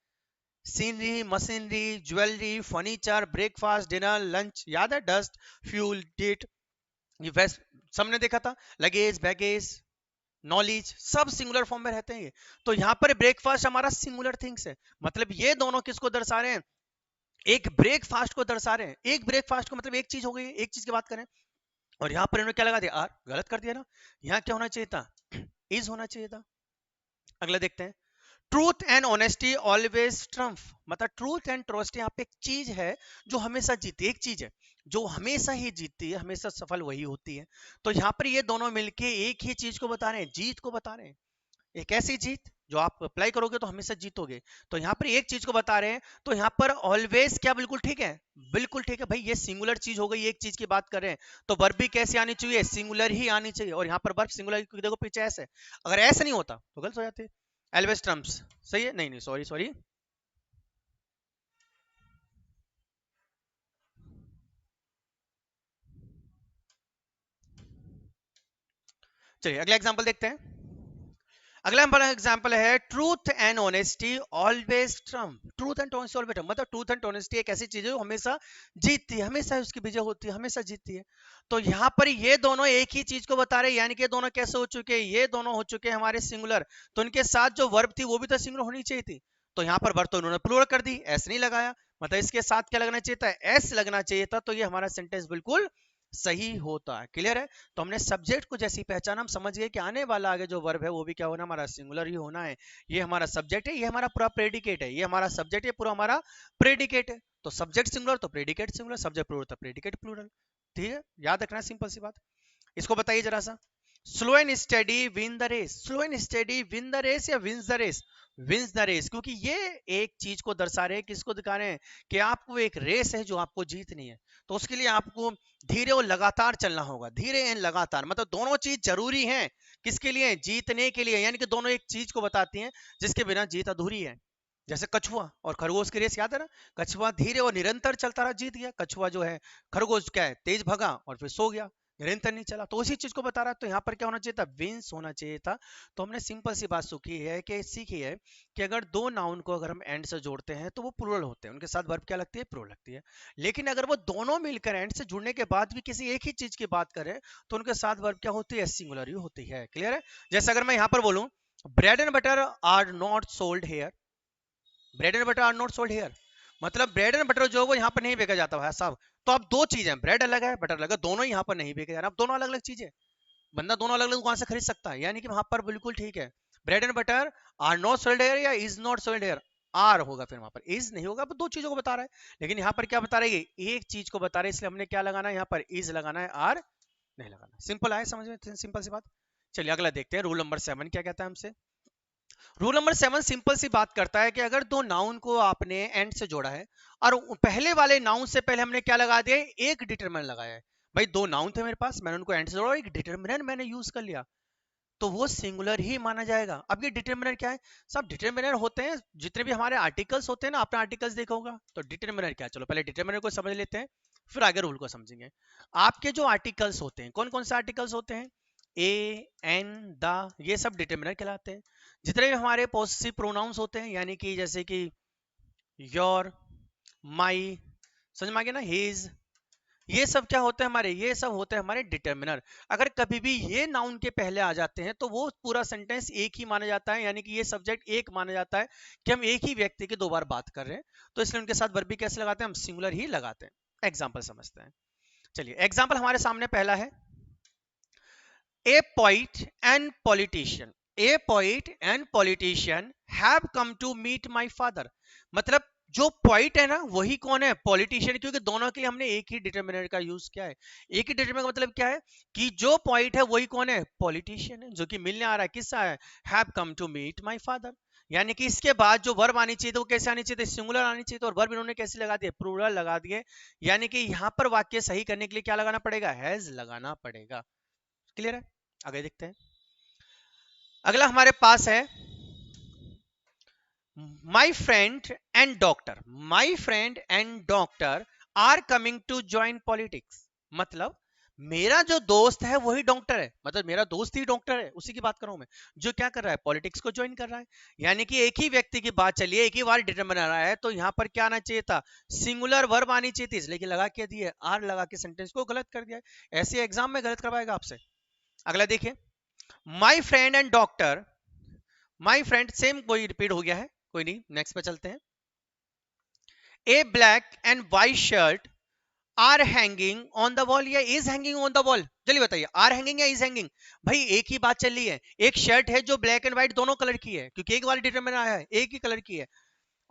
A: scenery, machinery, jewellery, furniture, breakfast, dinner, lunch, याद है, डस्ट, फ्यूल, डेट, ये वेस्ट सबने देखा था, लगेज, बैगेज, नॉलेज, सब सिंगुलर फॉर्म में रहते हैं ये। तो यहाँ पर ब्रेकफास्ट हमारा सिंगुलर थिंग्स है, मतलब ये दोनों किसको दर्शा रहे हैं, एक ब्रेकफास्ट को दर्शा रहे हैं। एक ब्रेकफास्ट को मतलब एक चीज हो गई, एक चीज की बात करें, और यहाँ पर इन्होंने क्या लगा दिया, आर, गलत कर दिया ना, यहाँ क्या होना चाहिए था, इज होना चाहिए था। अगला देखते हैं, truth and honesty always triumph, मतलब ट्रूथ एंड ट्रस्ट यहाँ पे एक चीज है जो हमेशा जीती है, एक चीज है जो हमेशा ही जीतती है, हमेशा सफल वही होती है। तो यहाँ पर ये दोनों मिलके एक ही चीज को बता रहे हैं, जीत को बता रहे हैं, एक ऐसी जीत जो आप अप्लाई करोगे तो हमेशा जीतोगे। तो यहाँ पर एक चीज को बता रहे हैं, तो यहाँ पर ऑलवेज क्या बिल्कुल ठीक है, बिल्कुल ठीक है भाई, ये सिंगुलर चीज हो गई, एक चीज की बात कर रहे हैं, तो वर्ब भी कैसे आनी चाहिए, सिंगुलर ही आनी चाहिए। और यहाँ पर वर्ब सिंगुलर, देखो पीछे ऐसे, अगर ऐसे नहीं होता तो गलत हो जाते। ऑलवेज ट्रम्प्स, सही है, नहीं नहीं सॉरी सॉरी। चलिए अगला एग्जांपल देखते हैं। अगला हमारा एग्जांपल है truth and honesty always Trump. Truth and honesty always Trump, मतलब ट्रूथ एंड ऑनेस्टी एक ऐसी चीज है जो हमेशा जीतती है, हमेशा उसकी विजय होती है, हमेशा जीतती है। तो यहाँ पर ये दोनों एक ही चीज को बता रहे हैं, यानी कि ये दोनों कैसे हो चुके हैं, ये दोनों हो चुके हैं हमारे सिंगुलर। तो इनके साथ जो वर्ब थी वो भी तो सिंगुलर होनी चाहिए थी। तो यहाँ पर वर्ब तो उन्होंने प्लूरल कर दी, एस नहीं लगाया, मतलब इसके साथ क्या लगना चाहिए था, एस लगना चाहिए था। तो ये हमारा सेंटेंस बिल्कुल सही होता है। क्लियर है। तो हमने सब्जेक्ट को जैसी पहचान, हम समझ गए कि आने वाला आगे जो वर्ब है वो भी क्या होना, हमारा सिंगुलर ही होना है। ये हमारा सब्जेक्ट है, ये हमारा पूरा प्रेडिकेट है, ये हमारा सब्जेक्ट है, पूरा हमारा प्रेडिकेट है। तो सब्जेक्ट सिंगुलर तो प्रेडिकेट सिंगुलर, सब्जेक्ट प्लूरल तो प्रेडिकेट प्लूरल। ठीक है, याद रखना, सिंपल सी बात। इसको बताइए जरा सा, slow and study win the race. Slow and study win the race या wins the race, wins the race, क्योंकि ये एक चीज को दर्शा रहे हैं, किसको दिखा रहे हैं, कि आपको एक रेस है जो आपको जीतनी है। तो उसके लिए आपको धीरे और लगातार चलना होगा, धीरे एंड लगातार, मतलब दोनों चीज जरूरी हैं। किसके लिए, जीतने के लिए, यानी कि दोनों एक चीज को बताती हैं जिसके बिना जीत अधूरी है। जैसे कछुआ और खरगोश की रेस, याद है ना, कछुआ धीरे और निरंतर चलता रहा, जीत गया। कछुआ जो है, खरगोश क्या है, तेज भगा और फिर सो गया, निरंतर नहीं चला। तो उसी चीज को बता रहा है। तो यहाँ पर क्या होना चाहिए था, विंस होना चाहिए था। तो हमने सिंपल सी बात सीखी है कि अगर दो नाउन को अगर हम एंड से जोड़ते हैं तो वो प्लूरल होते हैं, उनके साथ वर्ब क्या लगती है, प्लूरल लगती है। लेकिन अगर वो दोनों मिलकर एंड से जुड़ने के बाद भी किसी एक ही चीज की बात करें तो उनके साथ वर्ब क्या होती है, सिंगुलर ही होती है। क्लियर है। जैसे अगर मैं यहाँ पर बोलूं, bread and butter are not sold here, bread and butter are not sold here, मतलब ब्रेड एंड बटर जो है वो यहाँ पर नहीं बेचा जाता भाई साहब। तो अब दो चीजें, ब्रेड अलग है बटर अलग है, दोनों यहाँ पर नहीं बेचे जा रहे, अब दोनों अलग अलग चीजें, बंदा दोनों अलग अलग दुकान से खरीद सकता है, यानी कि वहां पर बिल्कुल ठीक है। Bread and butter are not sold here या is not sold here, are होगा, फिर वहां पर इज नहीं होगा, दो चीजों को बता रहा है। लेकिन यहाँ पर क्या बता रहा है, एक चीज को बता रहे हैं, इसलिए हमने क्या लगाना है, यहाँ पर इज लगाना है, आर नहीं लगाना। सिंपल है, समझ में, सिंपल सी बात। चलिए अगला देखते हैं, रूल नंबर 7 क्या कहता है हमसे। रूल नंबर 7 सिंपल सी बात करता है कि अगर दो नाउन को आपने एंड से जोड़ा है और पहले वाले नाउन से पहले हमने क्या लगा दिया, एक डिटरमिनर लगाया है। भाई दो नाउन थे मेरे पास, मैंने उनको एंड से जोड़ा, एक डिटरमिनर मैंने यूज कर लिया, तो वो सिंगुलर ही माना जाएगा। अब ये डिटरमिनर क्या है, सब डिटरमिनर होते हैं जितने भी हमारे आर्टिकल्स होते हैं ना, आपने आर्टिकल्स देखा होगा। तो डिटरमिनर क्या है, चलो पहले डिटरमिनर को समझ लेते हैं, फिर आगे रूल को समझेंगे। आपके जो आर्टिकल्स होते हैं, कौन कौन से आर्टिकल्स होते हैं, ए, एन, द, ये सब डिटरमिनर कहलाते हैं। जितने भी हमारे पॉसेसिव प्रोनाउंस होते हैं, यानी कि जैसे कि योर, माई, समझ में आ गया ना, हिज, ये सब क्या होते हैं हमारे, ये सब होते हैं हमारे डिटरमिनर। अगर कभी भी ये नाउन के पहले आ जाते हैं तो वो पूरा सेंटेंस एक ही माना जाता है, यानी कि ये सब्जेक्ट एक माना जाता है कि हम एक ही व्यक्ति की दो बार बात कर रहे हैं। तो इसलिए उनके साथ वर्ब भी कैसे लगाते हैं, हम सिंगुलर ही लगाते हैं। एग्जाम्पल समझते हैं। चलिए एग्जाम्पल हमारे सामने पहला है, A poet and politician, a poet and politician have come to meet my father। मतलब जो पॉइंट है ना वही कौन है, पॉलिटिशियन, क्योंकि दोनों के लिए हमने एक ही डिटरमिनर का यूज किया है। एक ही डिटरमिनर का मतलब क्या है कि जो पॉइंट है वही कौन है, पॉलिटिशियन है, जो कि मिलने आ रहा है, किससे है, have come to meet my father. यानी कि इसके बाद जो वर्ब आनी चाहिए तो वो कैसे आनी चाहिए, सिंगुलर आनी चाहिए, तो वर्ब इन्होंने कैसे लगा दिए, प्लूरल लगा दिए। यानी कि यहाँ पर वाक्य सही करने के लिए क्या लगाना पड़ेगा, हैज लगाना पड़ेगा। क्लियर है। आगे देखते हैं। अगला हमारे पास है my friend and doctor, my friend and doctor are coming to join politics. मतलब मेरा जो दोस्त है वही डॉक्टर है, मतलब मेरा दोस्त ही डॉक्टर है, उसी की बात कर रहा हूं मैं, जो क्या कर रहा है, पॉलिटिक्स को ज्वाइन कर रहा है। यानी कि एक ही व्यक्ति की बात चलिए, एक ही बार डिटरमिनर आ रहा है, तो यहाँ पर क्या आना चाहिए था, सिंगुलर वर्ब आनी चाहिए थी, इसलिए लगा के दिए, आर लगा के सेंटेंस को गलत कर दिया। ऐसे एग्जाम में गलत करवाएगा आपसे। अगला देखिए, my friend and doctor, my friend same कोई रिपीट हो गया है, कोई नहीं, नेक्स्ट पे चलते हैं। A black and white shirt are hanging on the wall या is hanging on the wall, चलिए बताइए, आर हैंगिंग या इज हैंगिंग। भाई एक ही बात चल रही है, एक शर्ट है जो ब्लैक एंड व्हाइट दोनों कलर की है, क्योंकि एक बार डिटरमिनर आया है, एक ही कलर की है।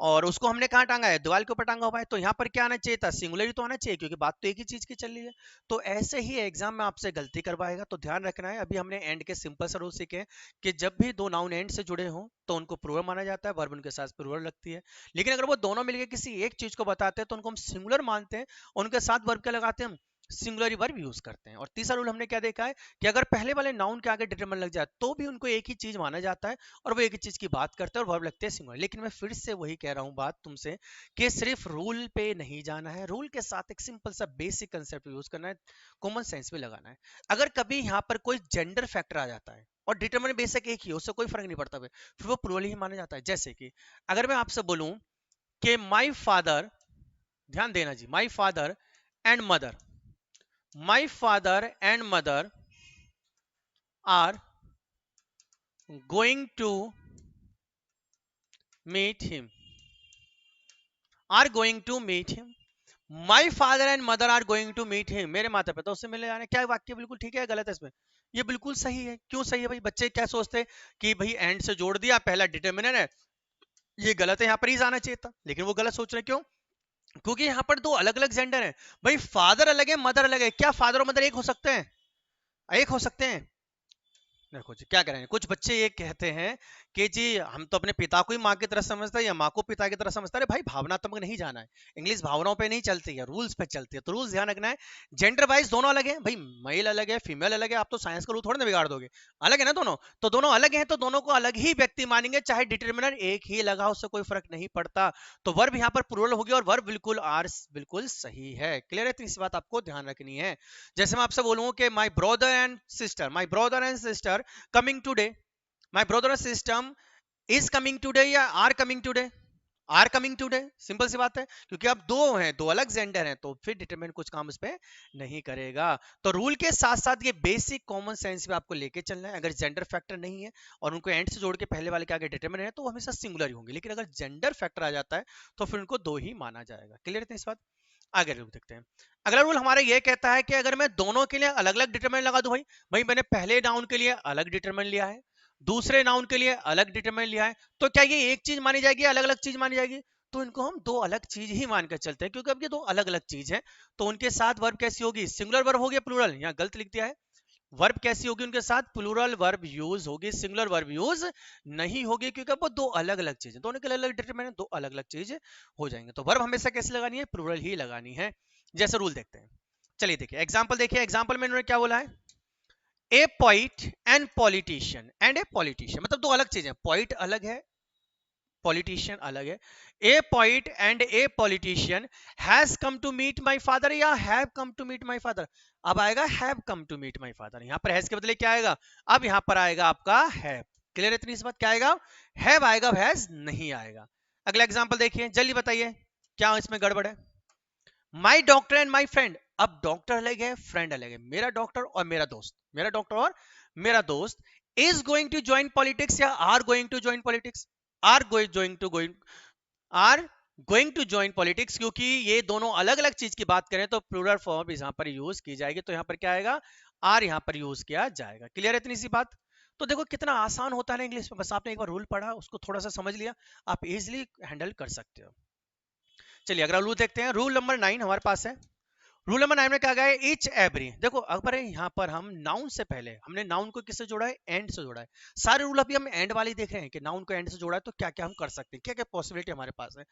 A: और उसको हमने कहाँ टांगा है, दीवार के ऊपर टांगा हुआ है, तो यहाँ पर क्या आना चाहिए था, सिंगुलर ही तो आना चाहिए, क्योंकि बात तो एक ही चीज की चल रही है। तो ऐसे ही एग्जाम में आपसे गलती करवाएगा, तो ध्यान रखना है। अभी हमने एंड के सिंपल सा रूल सीखे कि जब भी दो नाउन एंड से जुड़े हों तो उनको प्लूरल माना जाता है, वर्ब उनके साथ प्लूरल लगती है। लेकिन अगर वो दोनों मिलकर किसी एक चीज को बताते हैं तो उनको हम सिंगुलर मानते हैं, उनके साथ वर्ब क्या लगाते हैं, हम सिंगुलर वर्ब यूज करते हैं। और तीसरा रूल हमने क्या देखा है कि अगर पहले वाले नाउन के आगे डिटरमिनेंट लग जाए तो भी उनको एक ही चीज माना जाता है और वो एक ही चीज की बात करते हैं और वर्ब लगते हैं सिंगुलर। लेकिन मैं फिर से वही कह रहा हूं बात तुमसे कि सिर्फ रूल पे नहीं जाना है, रूल के साथ एक सिंपल सा बेसिक कंसेप्ट यूज करना है, कॉमन सेंस भी लगाना है। अगर कभी यहाँ पर कोई जेंडर फैक्टर आ जाता है और डिटरमिनेंट बेसिक एक ही है, उससे कोई फर्क नहीं पड़ता, फिर वो प्लूरल ही माना जाता है। जैसे कि अगर मैं आपसे बोलूं कि माई फादर, ध्यान देना जी, my father and mother, my father and mother are going to meet him, are going to meet him, my father and mother are going to meet him, मेरे माता पिता उससे मिलने जा रहे हैं। क्या वाक्य बिल्कुल ठीक है, गलत है इसमें? ये बिल्कुल सही है। क्यों सही है भाई? बच्चे क्या सोचते हैं कि भाई एंड से जोड़ दिया, पहला डिटर्मिनेंट है, ये गलत है, यहाँ पर ही आना चाहिए था। लेकिन वो गलत सोच रहे हैं, क्यों? क्योंकि यहाँ पर दो अलग अलग जेंडर है भाई, फादर अलग है, मदर अलग है। क्या फादर और मदर एक हो सकते हैं? एक हो सकते हैं? देखो जी, क्या करेंगे, कुछ बच्चे ये कहते हैं कि जी हम तो अपने पिता को ही माँ की तरह समझते हैं या माँ को पिता की तरह समझते हैं। अरे भाई, भावनात्मक नहीं जाना है, इंग्लिश भावनाओं पे नहीं चलती है, रूल्स पे चलती है। तो रूल्स ध्यान रखना है। जेंडर वाइज दोनों अलग है भाई, मेल अलग है, फीमेल अलग है। आप तो साइंस का रूल थोड़ा ना बिगाड़ दोगे, अलग है ना दोनों। तो दोनों अलग है तो दोनों को अलग ही व्यक्ति मानेंगे, चाहे डिटर्मिनेंट एक ही लगा, उससे कोई फर्क नहीं पड़ता। तो वर्ब यहाँ पर प्लूरल होगी और वर्ब बिल्कुल आर बिल्कुल सही है। क्लियर है? तो इस बात आपको ध्यान रखनी है। जैसे मैं आपसे बोलूंगा कि my brother and sister, my brother and sister coming today, my brother or sister is coming today या are coming today, are coming today. Simple सी बात है, क्योंकि अब दो हैं, दो अलग जेंडर हैं, तो फिर डिटरमिनेंट कुछ काम उस पे नहीं करेगा। तो रूल के साथ साथ ये बेसिक कॉमन सेंस भी आपको लेके चलना है। अगर जेंडर फैक्टर नहीं है और उनको एंड से जोड़ के पहले वाले के आगे डिटरमिनेंट है तो वो हमेशा सिंगुलर ही होंगे। लेकिन अगर जेंडर फैक्टर आ जाता है तो फिर उनको दो ही माना जाएगा। क्लियर है इस बात? आगे रूल देखते हैं। अगला रूल हमारा ये कहता है कि अगर मैं दोनों के लिए अलग अलग डिटरमिनेंट लगा दूं, भाई भाई मैंने पहले नाउन के लिए अलग डिटरमिनेंट लिया है, दूसरे नाउन के लिए अलग डिटरमिनेंट लिया है, तो क्या ये एक चीज मानी जाएगी, अलग अलग चीज मानी जाएगी? तो इनको हम दो अलग चीज ही मान कर चलते हैं, क्योंकि अब ये दो अलग अलग चीज है। तो उनके साथ वर्ब कैसी होगी, सिंगुलर वर्ब होगी, प्लूरल? यहाँ गलत लिख दिया है। वर्ब कैसी होगी उनके साथ, प्लूरल वर्ब यूज होगी, सिंगुलर वर्ब यूज नहीं होगी, क्योंकि अब वो दो अलग अलग चीज है, दोनों के अलग अलग डिटरमिनेंट, दो अलग अलग चीज हो जाएंगे। तो वर्ब हमेशा कैसे लगानी है, प्लूरल ही लगानी है। जैसे रूल देखते हैं, चलिए देखिए एग्जाम्पल देखिए। एग्जाम्पल में इन्होंने क्या बोला है, a poet and politician, and a politician, मतलब दो अलग चीजें, पोइट अलग है, पॉलिटिशियन अलग है। A point and a politician has come to meet my father या have come to meet my father. अब आएगा have come to meet my father, यहां पर हैज के बदले क्या आएगा, अब यहां पर आएगा आपका हैव। क्लियर है इतनी इस बात? क्या आएगा, हैव आएगा, हैज नहीं आएगा। अगला एग्जांपल देखिए, जल्दी बताइए क्या इसमें गड़बड़ है। माई डॉक्टर एंड माई फ्रेंड, अब डॉक्टर अलग है, फ्रेंड अलग है, मेरा डॉक्टर और मेरा दोस्त, मेरा डॉक्टर और मेरा दोस्त is going to join politics या are going to join politics, are going to join politics, क्योंकि ये दोनों अलग अलग चीज की बात करें तो प्लूरल फॉर्म यहाँ पर यूज की जाएगी, तो यहाँ पर क्या आएगा, आर यहाँ पर यूज किया जाएगा। क्लियर है इतनी सी बात? तो देखो कितना आसान होता है ना इंग्लिश में, बस आपने एक बार रूल पढ़ा, उसको थोड़ा सा समझ लिया, आप इजिली हैंडल कर सकते हो। चलिए अगला रूल देखते हैं। रूल नंबर 9 हमारे पास है। रूल नंबर 9 में क्या गया है, ईच एवरी। देखो अगर यहाँ पर हम नाउन से पहले हमने नाउन को किससे जोड़ा है, एंड से जोड़ा है। सारे रूल अभी हम एंड वाले देख रहे हैं कि नाउन को एंड से जोड़ा है तो क्या क्या हम कर सकते हैं, क्या क्या पॉसिबिलिटी हमारे पास है।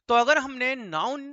A: तो अगर हमने नाउन,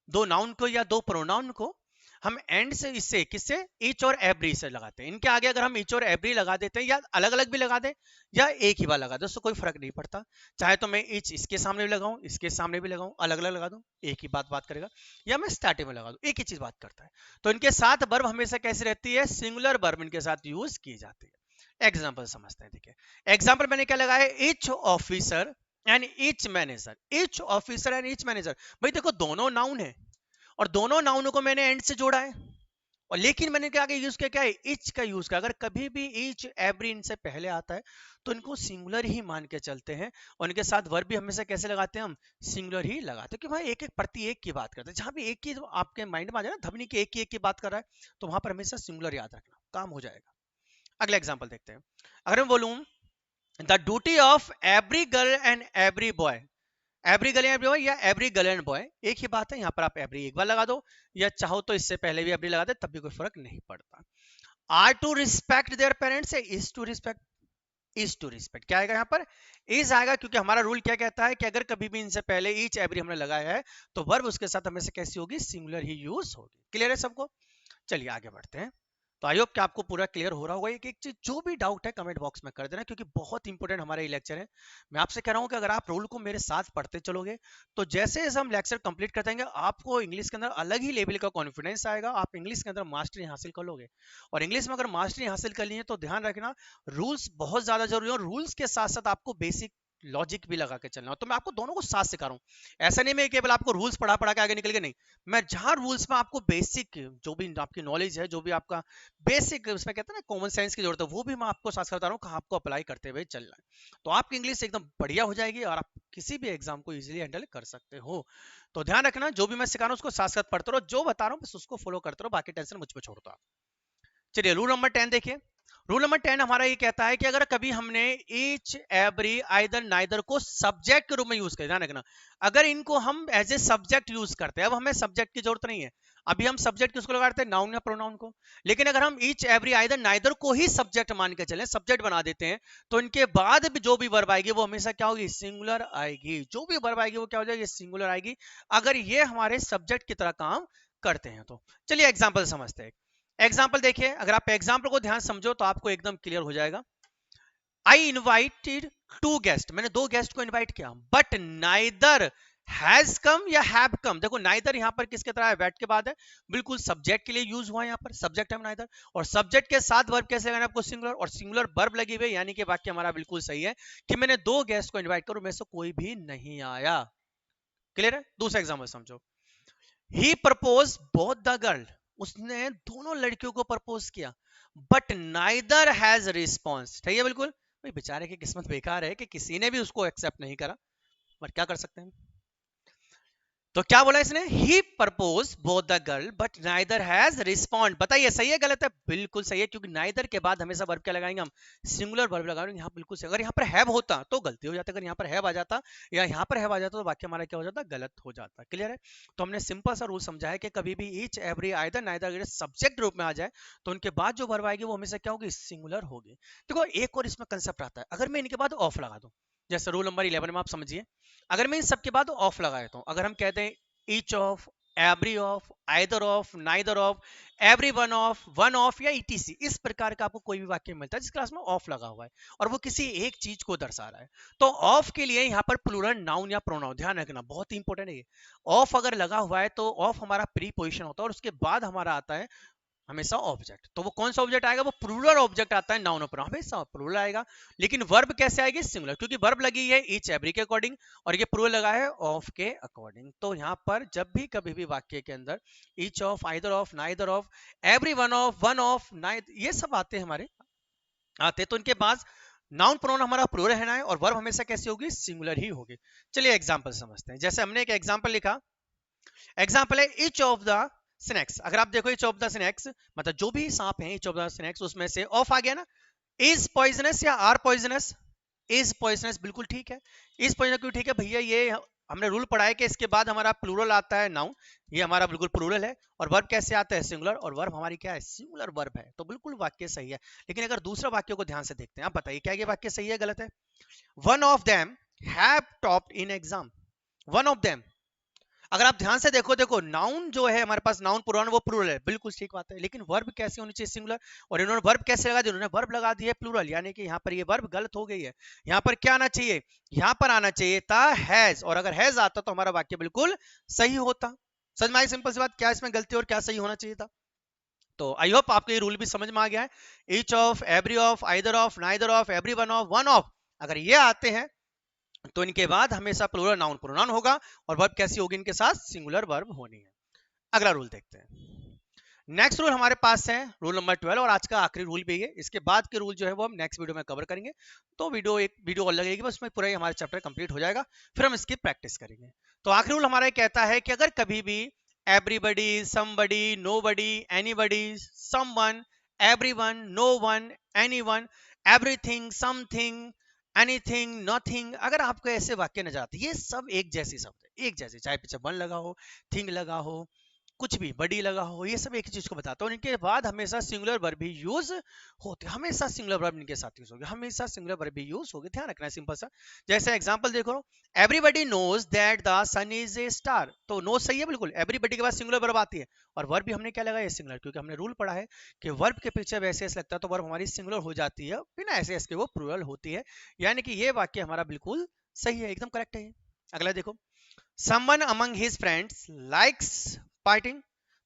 A: दो नाउन को या दो प्रोनाउन को हम एंड से, इससे किससे, ईच और एवरी से लगाते हैं। इनके आगे अगर हम ईच और एवरी लगा देते हैं या अलग अलग भी लगा दें या एक ही बार लगा दें, उससे कोई फर्क नहीं पड़ता। चाहे तो मैं ईच इसके सामने भी लगाऊं, इसके सामने भी लगाऊं, अलग अलग लगा दूं, एक ही बात करेगा, या मैं स्टार्टिंग में लगा दूं, एक ही चीज बात करता है। तो इनके साथ वर्ब हमेशा कैसी रहती है, सिंगुलर वर्ब इनके साथ यूज की जाती है। एग्जाम्पल समझते हैं। देखिए एग्जाम्पल मैंने क्या लगाया है, each officer and each manager, each officer and each manager. भाई देखो दोनों नाउन है और दोनों नाउनों को मैंने एंड से जोड़ा है, और लेकिन मैंने क्या आगे यूज किया, क्या है, इच का यूज किया। अगर कभी भी इच एवरी इनसे पहले आता है तो इनको सिंगुलर ही मान के चलते हैं, और इनके साथ वर्ब भी हमेशा कैसे लगाते हैं, हम सिंगुलर ही लगाते हैं, कि भाई एक एक प्रति एक की बात करते हैं। जहां भी एक की आपके माइंड में आ जाए ना, धमनी की एक की बात कर रहा है, तो वहां पर हमेशा सिंगुलर याद रखना, काम हो जाएगा। अगला एग्जाम्पल देखते हैं। अगर मैं बोलूं the duty of every girl and every boy, every girl and boy या एवरी गर्ल एंड बॉय एक ही बात है, यहाँ पर आप एवरी एक बार लगा दो या चाहो तो इससे पहले भी एवरी लगा दे, तब भी कोई फर्क नहीं पड़ता। Are to respect their parents है is to respect, is to respect क्या आएगा यहाँ पर, इज आएगा, क्योंकि हमारा रूल क्या कहता है कि अगर कभी भी इनसे पहले ईच एवरी हमने लगाया है तो वर्ब उसके साथ हमेशा कैसी होगी, सिंगुलर ही यूज होगी। क्लियर है सबको? चलिए आगे बढ़ते हैं। तो आई होप कि आपको पूरा क्लियर हो रहा होगा। एक चीज जो भी डाउट है कमेंट बॉक्स में कर देना, क्योंकि बहुत इंपॉर्टेंट हमारा ये लेक्चर है। मैं आपसे कह रहा हूं कि अगर आप रूल को मेरे साथ पढ़ते चलोगे तो जैसे जैसे हम लेक्चर कंप्लीट करते हैं आपको इंग्लिश के अंदर अलग ही लेवल का कॉन्फिडेंस आएगा, आप इंग्लिश के अंदर मास्टरी हासिल कर लोगे। और इंग्लिश में अगर मास्टरी हासिल कर ली है तो ध्यान रखना रूल्स बहुत ज्यादा जरूरी है, और रूल्स के साथ साथ आपको बेसिक लॉजिक भी लगा के चलना। तो मैं आपको दोनों को साथ सिखा रहा हूं, ऐसा नहीं मैं केवल आपको रूल्स पढ़ा पढ़ा के आगे निकल के, नहीं, मैं जहां रूल्स में आपको बेसिक जो भी आपकी नॉलेज है, जो भी आपका बेसिक उसमें कहते हैं ना कॉमन सेंस की जरूरत है, वो भी मैं आपको साथ बता रहा हूँ कहाँ आपको अप्लाई करते हुए चलना है। तो आपकी इंग्लिश एकदम बढ़िया हो जाएगी और आप किसी भी एग्जाम को इजीली हैंडल कर सकते हो। तो ध्यान रखना जो भी मैं सिखा रहा हूँ उसको साथ साथ पढ़ते रहो, जो बता रहा हूँ बस उसको फॉलो करते रहो, बाकी टेंशन मुझ पर छोड़ दो आप। चलिए रूल नंबर 10 देखिए। रूल नंबर 10 हमारा ये कहता है कि अगर कभी हमने ईच एवरी आइदर नाइदर को सब्जेक्ट के रूप में यूज कर, ध्यान रखना अगर इनको हम एज ए सब्जेक्ट यूज करते हैं, अब हमें सब्जेक्ट की जरूरत नहीं है, अभी हम सब्जेक्ट किसको लगाते हैं, नाउन या प्रोनाउन को। लेकिन अगर हम ईच एवरी आइदर नाइदर को ही सब्जेक्ट मान के चले, सब्जेक्ट बना देते हैं, तो इनके बाद भी जो भी वर्ब आएगी वो हमेशा क्या होगी, सिंगुलर आएगी। जो भी वर्ब आएगी वो क्या हो जाएगी, सिंगुलर आएगी, अगर ये हमारे सब्जेक्ट की तरह काम करते हैं तो। चलिए एग्जाम्पल समझते हैं। एग्जाम्पल देखिए, अगर आप एग्जाम्पल को ध्यान समझो तो आपको एकदम क्लियर हो जाएगा। आई इन्वाइटेड 2 गेस्ट, मैंने 2 गेस्ट को इन्वाइट किया, बट नाइदर हैज कम या हैव कम। देखो नाइदर यहाँ पर किसके तरह है, वेट के बाद है, बिल्कुल सब्जेक्ट के लिए यूज हुआ है, यहाँ पर सब्जेक्ट है नाइदर, और सब्जेक्ट के साथ वर्ब कैसे लगाना आपको, सिंगुलर, और सिंगुलर वर्ब लगी हुई, यानी कि वाक्य हमारा बिल्कुल सही है कि मैंने 2 गेस्ट को इन्वाइट करूं, में से कोई भी नहीं आया। क्लियर है? दूसरा एग्जाम्पल समझो। ही प्रपोज बोथ द गर्ल, उसने दोनों लड़कियों को प्रपोज किया, बट नाइदर हैज रिस्पॉन्स। ठीक है, बिल्कुल भाई बेचारे की किस्मत बेकार है कि किसी ने भी उसको एक्सेप्ट नहीं करा, पर क्या कर सकते हैं। तो क्या बोला इसने, he propose both the girl but neither has respond. बताइए सही है गलत है, बिल्कुल सही है, क्योंकि नाइदर के बाद हमेशा वर्ब क्या लगाएंगे हम, सिंगुलर वर्ब लगाएंगे। यहाँ बिल्कुल सही, अगर यहाँ पर हैव होता तो गलती हो जाती, अगर यहाँ पर हैव आ जाता या यहाँ पर हैव आ जाता तो वाक्य हमारा क्या हो जाता, गलत हो जाता। क्लियर है? तो हमने सिंपल सा रूल समझा है कि कभी भी ईच एवरी आइदर नाइदर अगर सब्जेक्ट रूप में आ जाए तो उनके बाद जो वर्ब आएगी वो हमेशा क्या होगी, सिंगुलर होगी। देखो एक और इसमें कंसेप्ट आता है, अगर मैं इनके बाद ऑफ लगा दूं, जैसे रूल नंबर 11 में आप समझिए, अगर मैं इन सबके बाद ऑफ लगा देता हूं, अगर हम कहते हैं each of, every of, either of, neither of, every one of या etc, इस प्रकार का आपको कोई भी वाक्य मिलता है जिस क्लास में ऑफ लगा हुआ है और वो किसी एक चीज को दर्शा रहा है, तो ऑफ के लिए यहाँ पर प्लूरल नाउन या प्रोनाउन, ध्यान रखना बहुत ही इंपॉर्टेंट है ये। ऑफ अगर लगा हुआ है तो ऑफ हमारा प्रीपोजिशन होता है और उसके बाद हमारा आता है हमेशा ऑब्जेक्ट। तो वो कौन सा ऑब्जेक्ट आएगा, वो प्लूरल ऑब्जेक्ट आता है, नाउन और प्रोनाउन हमेशा प्लूरल आएगा। लेकिन वर्ब कैसे आएगी, सिंगुलर, क्योंकि वर्ब लगी है ईच एवरी के अकॉर्डिंग और ये प्लूरल लगा है ऑफ के अकॉर्डिंग। तो यहाँ पर जब भी कभी भी वाक्य के अंदर each of, either of, neither of, every one of, neither, ये सब आते हैं हमारे आते, तो इनके पास नाउन प्रोनाउन हमारा प्लूरल है ना, और वर्ब हमेशा कैसी होगी, सिंगुलर ही होगी। चलिए एग्जांपल समझते हैं। जैसे हमने एक एग्जांपल लिखा, एग्जाम्पल है इच ऑफ द स्नैक्स। अगर आप देखो इच ऑफ द स्नैक्स मतलब जो भी सांप है इच ऑफ द स्नैक्स, उसमें से ऑफ आ गया ना, इज पॉइजनस या आर पॉइजनस, इज पॉइजनस, बिल्कुल ठीक है। इज पॉइजनस क्यों ठीक है भैया, ये हमने रूल पढ़ा है कि इसके बाद हमारा प्लूरल आता है नाउन, ये हमारा बिल्कुल प्लूरल है, और वर्ब कैसे आता है, सिंगुलर, और वर्ब हमारी क्या है, सिंगुलर वर्ब है, तो बिल्कुल वाक्य सही है। लेकिन अगर दूसरा वाक्य को ध्यान से देखते हैं, आप बताइए क्या ये वाक्य सही है गलत है। One of them have topped in exam, one of them, अगर आप ध्यान से देखो, देखो नाउन जो है हमारे पास, नाउन प्रोनाउन वो प्लूरल है, बिल्कुल ठीक बात है, लेकिन वर्ब कैसे होनी चाहिए, सिंगुलर, और इन्होंने वर्ब कैसे लगा दिया, उन्होंने वर्ब लगा दी है प्लूरल, यानी कि यहाँ पर ये वर्ब गलत हो गई है। यहाँ पर क्या आना चाहिए, यहाँ पर आना चाहिए था हैज, और अगर हैज आता तो हमारा वाक्य बिल्कुल सही होता। समझ में आई सिंपल सी बात, क्या इसमें गलती और क्या सही होना चाहिए था। तो आई होप आपको ये रूल भी समझ में आ गया है। Each of, every of, either of, neither of, every one of, अगर ये आते हैं तो इनके बाद हमेशा प्लूरल नाउन प्रोनाउन होगा और वर्ब कैसी होगी, इनके साथ सिंगुलर वर्ब होनी है। अगला रूल देखते हैं। नेक्स्ट रूल हमारे पास है रूल नंबर 12, और आज का आखिरी रूल भी है। इसके बाद के रूल जो है वो हम नेक्स्ट वीडियो में कवर करेंगे, तो एक वीडियो और लगेगी, बस में पूरा हमारा चैप्टर कंप्लीट हो जाएगा, फिर हम इसकी प्रैक्टिस करेंगे। तो आखिरी रूल हमारा कहता है कि अगर कभी भी everybody, somebody, nobody, anybody, someone, everyone, no one, anyone, everything, something, anything, nothing, अगर आपको ऐसे वाक्य नजर आते, ये सब एक जैसे शब्द है, एक जैसे, चाहे पीछे वन लगा हो, थिंग लगा हो, कुछ भी बड़ी लगा हो, ये सब एक ही चीज को बताता है। और इनके बाद हमेशा सिंगुलर वर्ब भी यूज होते, हमेशा सिंगुलर वर्ब इनके साथ यूज होंगे, हमेशा सिंगुलर वर्ब भी यूज होंगे, ध्यान रखना है सिंपल सा। जैसे एग्जांपल देखो, everybody knows that the sun is a star, तो नोज सही है बिल्कुल, एवरीबॉडी के बाद सिंगुलर वर्ब आती है, और वर्ब भी हमने क्या लगाया सिंगुलर, क्योंकि हमने रूल पढ़ा है कि वर्ब के पीछे वैसे एस लगता है तो वर्ब हमारी सिंगुलर हो जाती है, बिना ऐसे एस के वो प्लूरल होती है, यानी कि ये वाक्य हमारा बिल्कुल सही है, एकदम करेक्ट है ये। अगला देखो, someone among his friends likes partying,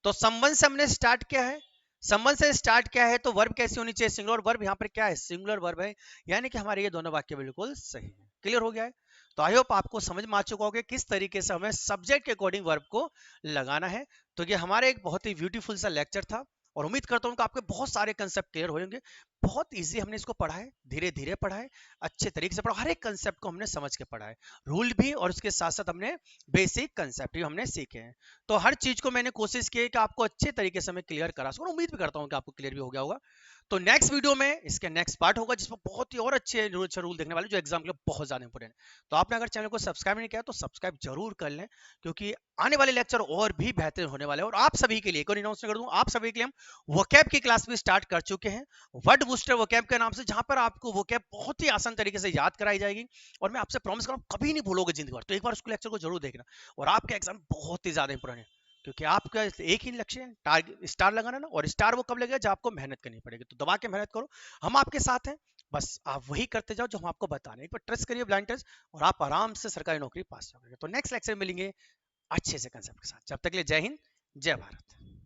A: तो someone से हमने स्टार्ट किया है, someone से स्टार्ट किया है तो वर्ब कैसी होनी चाहिए, सिंगुलर वर्ब, यहाँ पर क्या है सिंगुलर वर्ब है, यानी कि हमारे ये दोनों वाक्य बिल्कुल सही है। क्लियर हो गया है? तो आई होप आपको समझ में आ चुका होगा किस तरीके से हमें सब्जेक्ट के अकॉर्डिंग वर्ब को लगाना है। तो ये हमारा एक बहुत ही ब्यूटीफुल सा लेक्चर था, और उम्मीद करता हूँ कि आपके बहुत सारे कंसेप्ट क्लियर होंगे। बहुत इजी हमने इसको पढ़ा है, धीरे धीरे पढ़ा है, अच्छे तरीके से पढ़ा, हर एक कंसेप्ट को हमने समझ के पढ़ा है, रूल भी, और उसके साथ साथ हमने बेसिक कंसेप्ट भी हमने सीखे हैं। तो हर चीज को मैंने कोशिश की है कि आपको अच्छे तरीके से मैं क्लियर करा सकूं, उम्मीद भी करता हूं कि आपको क्लियर भी हो गया होगा। तो नेक्स्ट वीडियो में इसके नेक्स्ट पार्ट होगा, जिसमें बहुत ही और अच्छे रूल देखने वाले, जो एग्जाम के लिए बहुत ज्यादा इंपॉर्टेंट है। तो आपने अगर चैनल को सब्सक्राइब नहीं किया तो सब्सक्राइब जरूर कर लें, क्योंकि आने वाले लेक्चर और भी बेहतर होने वाले हैं। और आप सभी के लिए एक और अनाउंसमेंट कर दूं, आप सभी के लिए हम वोकैब की क्लास भी स्टार्ट कर चुके हैं, वर्ड बूस्टर वोकैब के नाम से, जहां पर आपको वोकैब बहुत ही आसान तरीके से याद कराई जाएगी, और मैं आपसे प्रॉमिस कर रहा हूं कभी नहीं भूलोगे जिंदगी भर। तो एक बार उस लेक्चर को जरूर देखना, और आपका एग्जाम बहुत ही ज्यादा इंपॉर्टेंट है, क्योंकि आपका एक ही लक्ष्य है, टारगेट स्टार लगाना ना, और स्टार वो कब लगेगा जब आपको मेहनत करनी पड़ेगी। तो दबा के मेहनत करो, हम आपके साथ हैं, बस आप वही करते जाओ जो हम आपको बता रहे हैं। एक बार ट्रस्ट करिए, ब्लाइंड ट्रस्ट, और आप आराम से सरकारी नौकरी पास करोगे। तो नेक्स्ट लेक्चर में मिलेंगे अच्छे से कंसेप्ट के साथ, जब तक के लिए जय हिंद, जय भारत।